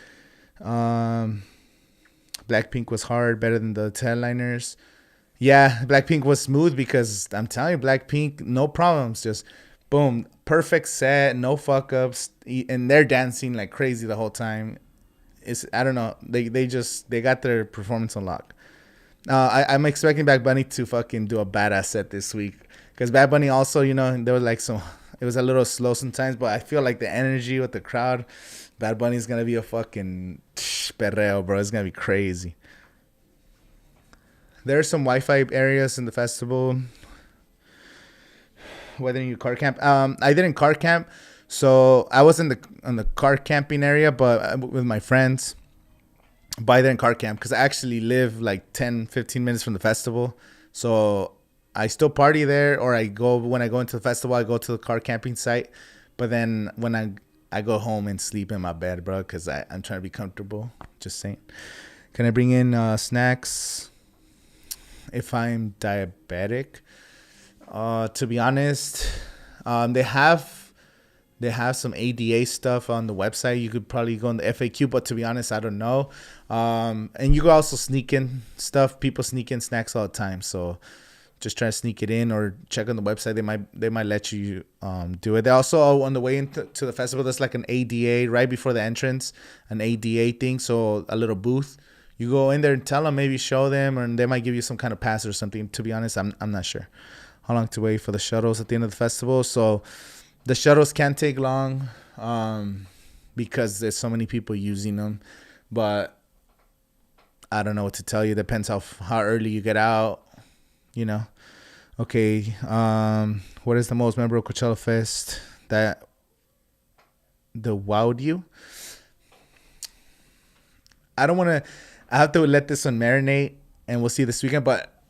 Blackpink was hard, better than the headliners. Yeah, Blackpink was smooth because I'm telling you, Blackpink, no problems. Just boom, perfect set, no fuck ups, and they're dancing like crazy the whole time. I don't know. They got their performance on lock. I'm expecting Bad Bunny to fucking do a badass set this week because Bad Bunny also, there was like it was a little slow sometimes, but I feel like the energy with the crowd, Bad Bunny's gonna be a fucking perreo, bro. It's gonna be crazy. There are some Wi-Fi areas in the festival. Whether you car camp, I didn't car camp, so I was on the car camping area, but with my friends. But I didn't car camp because I actually live like 10, 15 minutes from the festival, so I still party there, or when I go into the festival, I go to the car camping site. But then when I go home and sleep in my bed, bro, because I'm trying to be comfortable. Just saying. Can I bring in snacks if I'm diabetic? To be honest, they have some ADA stuff on the website. You could probably go on the FAQ, but to be honest, I don't know. And you could also sneak in stuff. People sneak in snacks all the time, so just try to sneak it in or check on the website. They might let you do it. They also, on the way into the festival, there's like an ADA right before the entrance, an ADA thing, so a little booth. You go in there and tell them, maybe show them, and they might give you some kind of pass or something. To be honest, I'm not sure how long to wait for the shuttles at the end of the festival. So the shuttles can't take long because there's so many people using them. But I don't know what to tell you. Depends how early you get out, Okay, what is the most memorable Coachella Fest that wowed you? I have to let this one marinate, and we'll see this weekend, but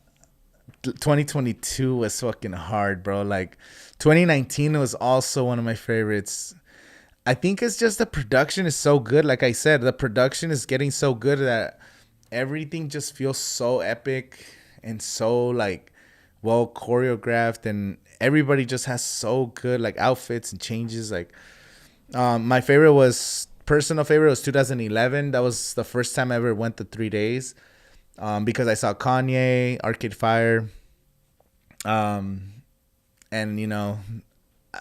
2022 was fucking hard, bro. Like, 2019 was also one of my favorites. I think it's just the production is so good. Like I said, the production is getting so good that everything just feels so epic and so like well choreographed, and everybody just has so good like outfits and changes. Like, my personal favorite was 2011. That was the first time I ever went to 3 days, because I saw Kanye, Arcade Fire, and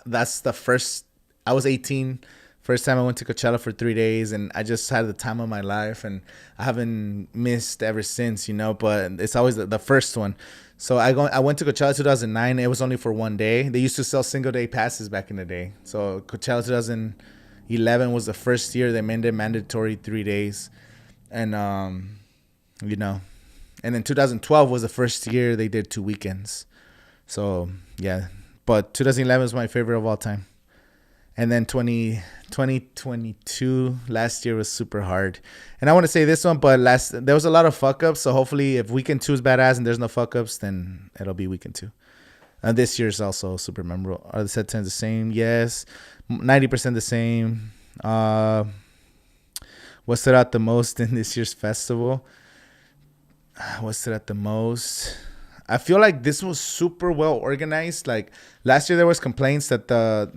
that's the first. I was 18 First time I went to Coachella for 3 days, and I just had the time of my life, and I haven't missed ever since, you know. But it's always the first one. So I went to Coachella 2009. It was only for one day. They used to sell single day passes back in the day. So Coachella 2011 was the first year they made it mandatory 3 days, and you know, and then 2012 was the first year they did 2 weekends. So yeah, but 2011 is my favorite of all time. And then 2022 last year was super hard. And I want to say this one, but there was a lot of fuck ups. So hopefully, if weekend two is badass and there's no fuck ups, then it'll be weekend two. And this year's also super memorable. Are the set times the same? Yes. 90% the same. What stood out the most in this year's festival? What stood out the most? I feel like this was super well organized. Like last year, there was complaints about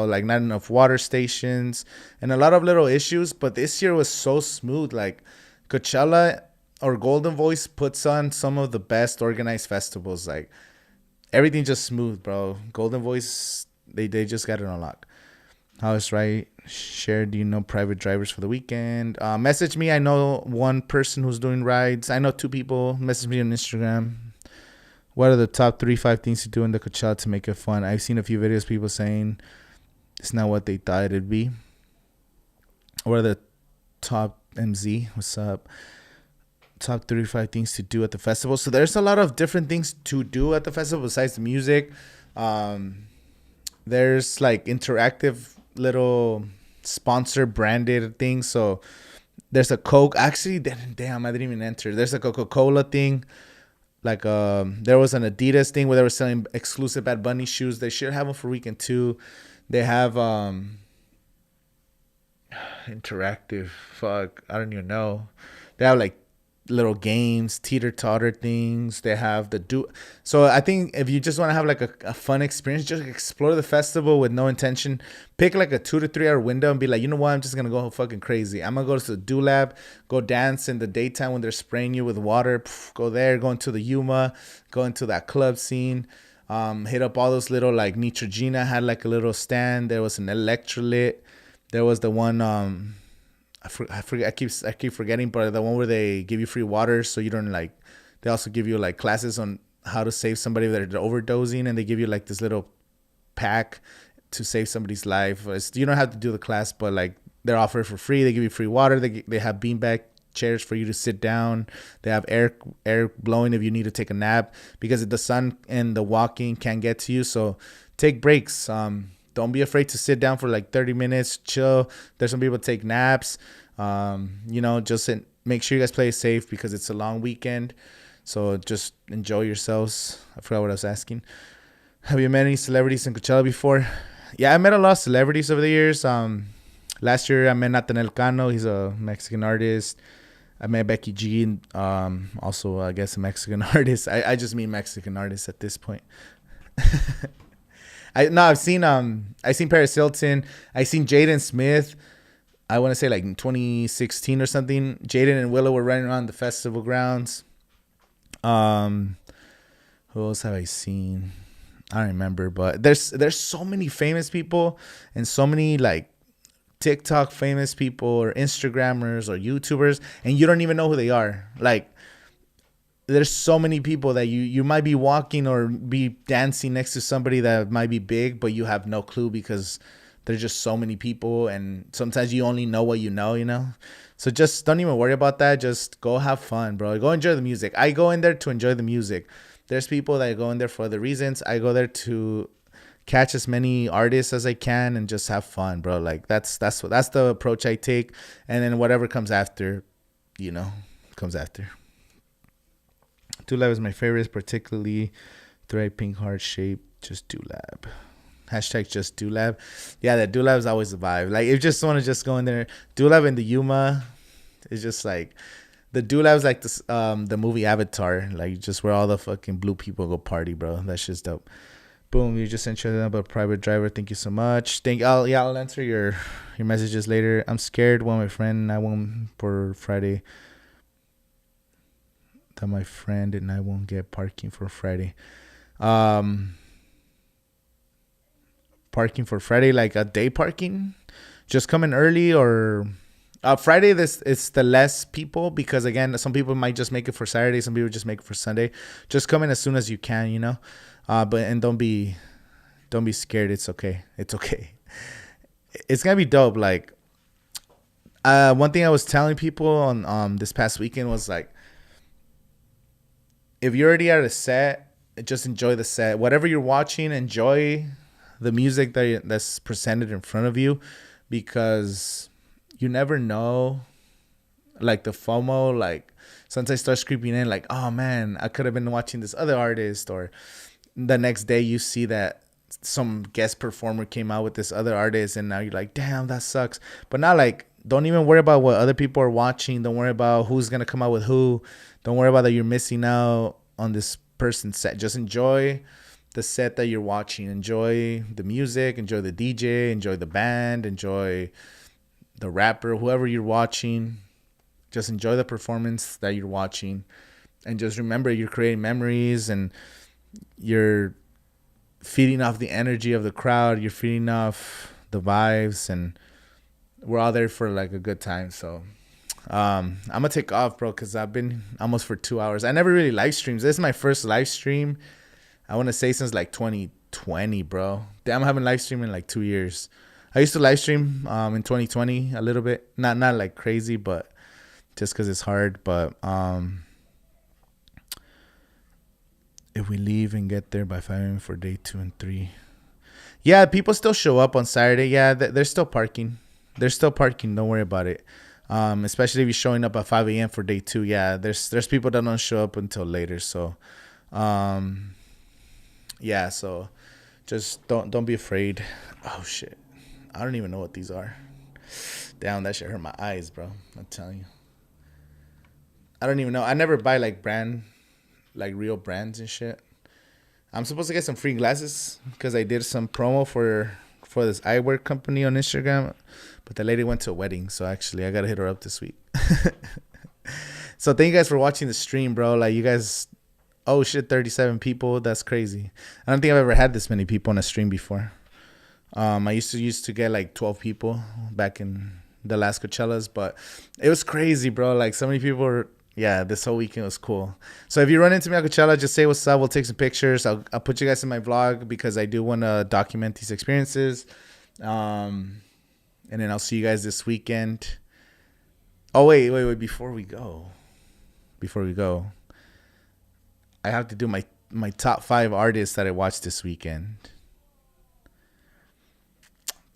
like not enough water stations and a lot of little issues. But this year was so smooth. Like Coachella or Golden Voice puts on some of the best organized festivals. Like everything just smooth, bro. Golden Voice, they just got it on lock. House right. Share, do you know private drivers for the weekend? Message me. I know one person who's doing rides. I know two people. Message me on Instagram. What are the top 5 things to do in the Coachella to make it fun? I've seen a few videos, people saying it's not what they thought it'd be. What are the top MZ? What's up? Top 5 things to do at the festival. So there's a lot of different things to do at the festival besides the music. There's like interactive little sponsor branded things. So there's a Coke. Actually, damn, I didn't even enter. There's a Coca-Cola thing. Like there was an Adidas thing where they were selling exclusive Bad Bunny shoes. They should have them for weekend two. They have interactive. Fuck, I don't even know. They have like little games, teeter-totter things. They have so I think if you just want to have like a fun experience, just explore the festival with no intention. Pick like a 2 to 3 hour window and be like, you know what, I'm just gonna go fucking crazy. I'm gonna go to the Do Lab, go dance in the daytime when they're spraying you with water. Go there, go into the Yuma, go into that club scene. Hit up all those little, like Neutrogena had like a little stand. There was an Electrolyte. There was the one I forget. I keep forgetting, but the one where they give you free water, so you don't like. They also give you like classes on how to save somebody that are overdosing, and they give you like this little pack to save somebody's life. You don't have to do the class, but like they're offered for free. They give you free water. They have beanbag chairs for you to sit down. They have air blowing if you need to take a nap, because the sun and the walking can't get to you. So take breaks. Don't be afraid to sit down for like 30 minutes, chill. There's some people take naps. Just make sure you guys play it safe because it's a long weekend. So just enjoy yourselves. I forgot what I was asking. Have you met any celebrities in Coachella before? Yeah, I met a lot of celebrities over the years. Last year I met Nathaniel Cano. He's a Mexican artist. I met Becky G, also I guess a Mexican artist. I just mean Mexican artists at this point. I've seen Paris Hilton. I've seen Jaden Smith. I want to say like in 2016 or something. Jaden and Willow were running around the festival grounds. Who else have I seen? I don't remember, but there's so many famous people and so many like TikTok famous people or Instagrammers or YouTubers, and you don't even know who they are. Like, there's so many people that you might be walking or be dancing next to somebody that might be big, but you have no clue because there's just so many people, and sometimes you only know what you know. So just don't even worry about that. Just go have fun, bro. Go enjoy the music. I go in there to enjoy the music. There's people that go in there for other reasons. I go there to catch as many artists as I can and just have fun, bro. Like that's the approach I take, and then whatever comes after, comes after. Do Lab is my favorite, particularly the pink heart shape. Just Do Lab. Hashtag just Do Lab. Yeah, that Do Lab is always a vibe. Like, if you just want to just go in there, Do Lab in the Yuma is just like, the Do Lab's like this, the movie Avatar, like just where all the fucking blue people go party, bro. That's just dope. Boom, you just sent your about private driver. Thank you so much. I'll answer your messages later. I'm scared. One, my friend and I won't for Friday. That my friend and I won't get parking for Friday. Parking for Friday, like a day parking. just come in early or Friday. This it's the less people because again, some people might just make it for Saturday, some people just make it for Sunday. Just come in as soon as you can, you know. But and don't be scared. It's okay. It's okay. It's gonna be dope. Like one thing I was telling people on this past weekend was like, if you're already at a set, just enjoy the set. Whatever you're watching, enjoy the music that's presented in front of you, because you never know. Like the FOMO, like sometimes starts creeping in. Like, oh man, I could have been watching this other artist, or the next day you see that some guest performer came out with this other artist, and now you're like, damn, that sucks. But not like, don't even worry about what other people are watching. Don't worry about who's gonna come out with who. Don't worry about that you're missing out on this person's set. Just enjoy the set that you're watching. Enjoy the music. Enjoy the DJ. Enjoy the band. Enjoy the rapper, whoever you're watching. Just enjoy the performance that you're watching, and just remember you're creating memories and you're feeding off the energy of the crowd. You're feeding off the vibes, and we're all there for like a good time. So I'm gonna take off, bro, because I've been almost for 2 hours. I never really live streams. This is my first live stream, I want to say, since like 2020, bro. Damn, I haven't live streamed in like 2 years. I used to live stream in 2020 a little bit, not like crazy, but just because it's hard. But if we leave and get there by 5 a.m. for day 2 and 3, yeah, people still show up on Saturday. Yeah, they're still parking. They're still parking. Don't worry about it. Especially if you're showing up at 5 a.m. for day 2. Yeah, there's people that don't show up until later. So, yeah. So, just don't be afraid. Oh shit, I don't even know what these are. Damn, that shit hurt my eyes, bro. I'm telling you. I don't even know. I never buy like real brands and shit. I'm supposed to get some free glasses because I did some promo for this eyewear company on Instagram, but the lady went to a wedding, so actually I gotta hit her up this week. So thank you guys for watching the stream, bro. Like, you guys, oh shit, 37 people. That's crazy. I don't think I've ever had this many people on a stream before. I used to get like 12 people back in the last Coachellas, but it was crazy, bro. Like, so many people were. Yeah, this whole weekend was cool. So if you run into me at Coachella, just say what's up. We'll take some pictures. I'll put you guys in my vlog because I do want to document these experiences. And then I'll see you guys this weekend. Oh, wait. Before we go, I have to do my top 5 artists that I watched this weekend.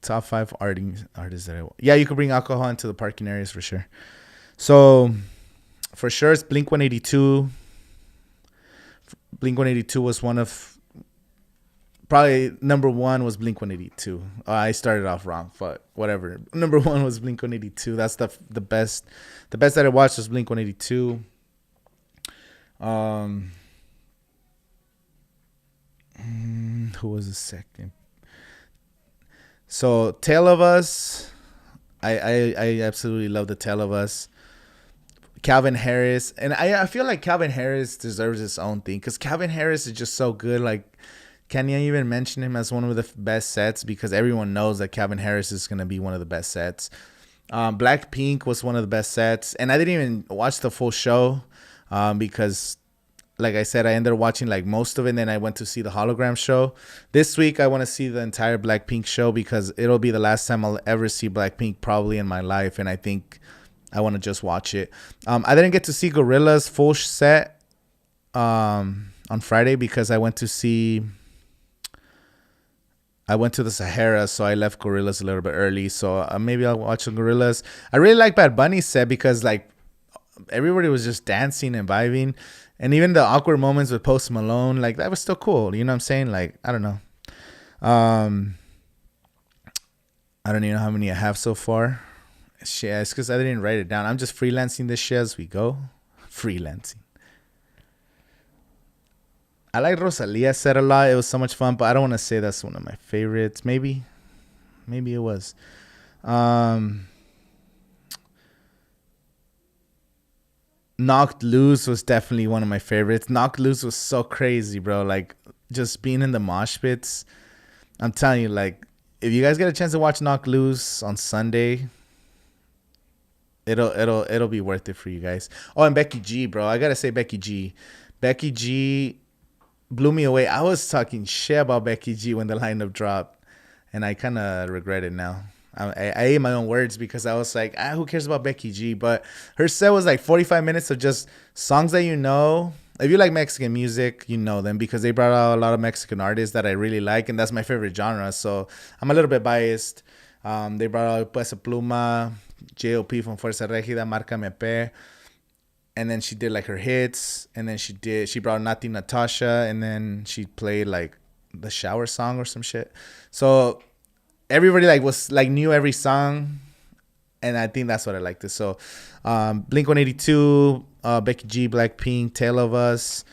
Top 5 artists that yeah, you could bring alcohol into the parking areas for sure. So for sure, it's Blink 182. Blink 182 was one of, probably number 1 was Blink 182. I started off wrong, but whatever. Number 1 was Blink 182. That's the best. The best that I watched was Blink 182. Who was the second? So Tale of Us. I absolutely love the Tale of Us. Calvin Harris, and I feel like Calvin Harris deserves his own thing because Calvin Harris is just so good. Like, can you even mention him as one of the best sets? Because everyone knows that Calvin Harris is going to be one of the best sets. Blackpink was one of the best sets, and I didn't even watch the full show because, like I said, I ended up watching like most of it, and then I went to see the hologram show. This week, I want to see the entire Blackpink show because it'll be the last time I'll ever see Blackpink probably in my life, and I think I want to just watch it. I didn't get to see Gorilla's full set on Friday because I went to the Sahara, so I left Gorillaz a little bit early. So maybe I'll watch the Gorillaz. I really like Bad Bunny's set because like everybody was just dancing and vibing, and even the awkward moments with Post Malone, like that was still cool. You know what I'm saying? Like, I don't know. I don't even know how many I have so far. Shit, it's because I didn't write it down. I'm just freelancing this shit as we go. Freelancing. I like Rosalia's set a lot. It was so much fun, but I don't want to say that's one of my favorites. Maybe it was. Knocked Loose was definitely one of my favorites. Knocked Loose was so crazy, bro. Like, just being in the mosh pits. I'm telling you, like, if you guys get a chance to watch Knock Loose on Sunday, it'll be worth it for you guys. Oh, and Becky G, bro. I gotta say Becky G. Becky G blew me away. I was talking shit about Becky G when the lineup dropped, and I kind of regret it now. I ate my own words because I was like, who cares about Becky G? But her set was like 45 minutes of just songs that you know. If you like Mexican music, you know them because they brought out a lot of Mexican artists that I really like, and that's my favorite genre. So I'm a little bit biased. They brought out Peso Pluma, J.O.P. from Fuerza Regida, Márcame P. And then she did like her hits, and then she brought Nati Natasha, and then she played like the shower song or some shit. So everybody knew every song, and I think that's what I liked it. So Blink 182, Becky G, Blackpink, Tale of Us,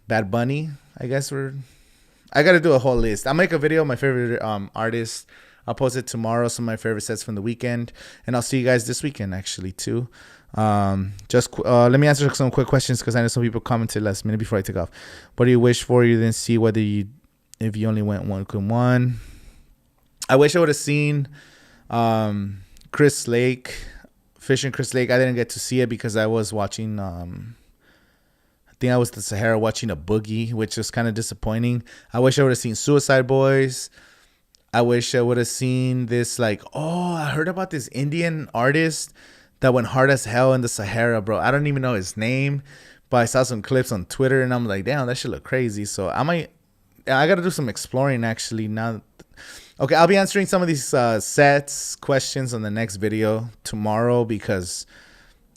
Bad Bunny. I gotta do a whole list. I'll make a video of my favorite artists. I'll post it tomorrow, some of my favorite sets from the weekend, and I'll see you guys this weekend actually too. Let me answer some quick questions because I know some people commented last minute before I take off. What do you wish for? You didn't see if you only went 1-1. I wish I would have seen Chris Lake, Fishing Chris Lake. I didn't get to see it because I was watching. I think I was the Sahara watching a boogie, which was kind of disappointing. I wish I would have seen Suicide Boys. I wish I would have seen this I heard about this Indian artist that went hard as hell in the Sahara, bro. I don't even know his name, but I saw some clips on Twitter and I'm like, damn, that shit look crazy. So I got to do some exploring actually now. Okay, I'll be answering some of these sets questions on the next video tomorrow because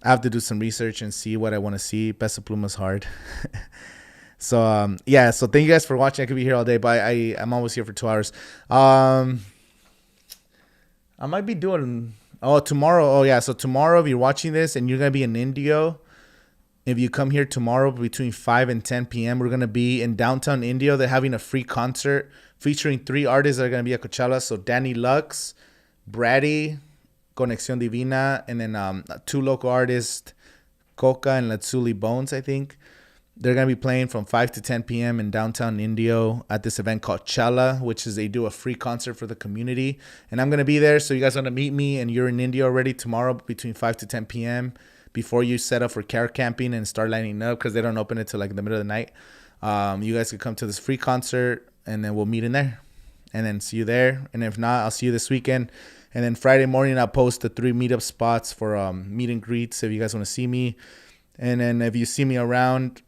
I have to do some research and see what I want to see. Peso Pluma's hard. So so thank you guys for watching. I could be here all day, but I'm almost here for 2 hours. I might be doing tomorrow. So tomorrow, if you're watching this and you're gonna be in Indio, if you come here tomorrow between 5 and 10 p.m., we're gonna be in downtown Indio. They're having a free concert featuring 3 artists that are gonna be at Coachella. So Danny Lux, Brady, Conexión Divina, and then 2 local artists, Coca and Latsuli Bones, I think. They're going to be playing from 5 to 10 p.m. in downtown Indio at this event called Coachella, which is they do a free concert for the community. And I'm going to be there. So you guys want to meet me and you're in Indio already tomorrow between 5 to 10 p.m. before you set up for car camping and start lining up because they don't open it till like the middle of the night. You guys could come to this free concert and then we'll meet in there and then see you there. And if not, I'll see you this weekend. And then Friday morning, I'll post the 3 meetup spots for meet and greets if you guys want to see me. And then if you see me around,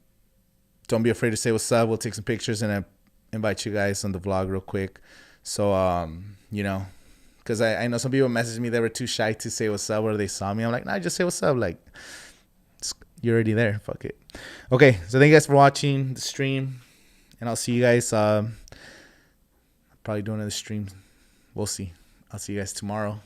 don't be afraid to say what's up. We'll take some pictures and I invite you guys on the vlog real quick. So, because I know some people messaged me. They were too shy to say what's up or they saw me. I'm like, nah, just say what's up. Like, you're already there. Fuck it. Okay, so thank you guys for watching the stream. And I'll see you guys. Probably doing another stream. We'll see. I'll see you guys tomorrow.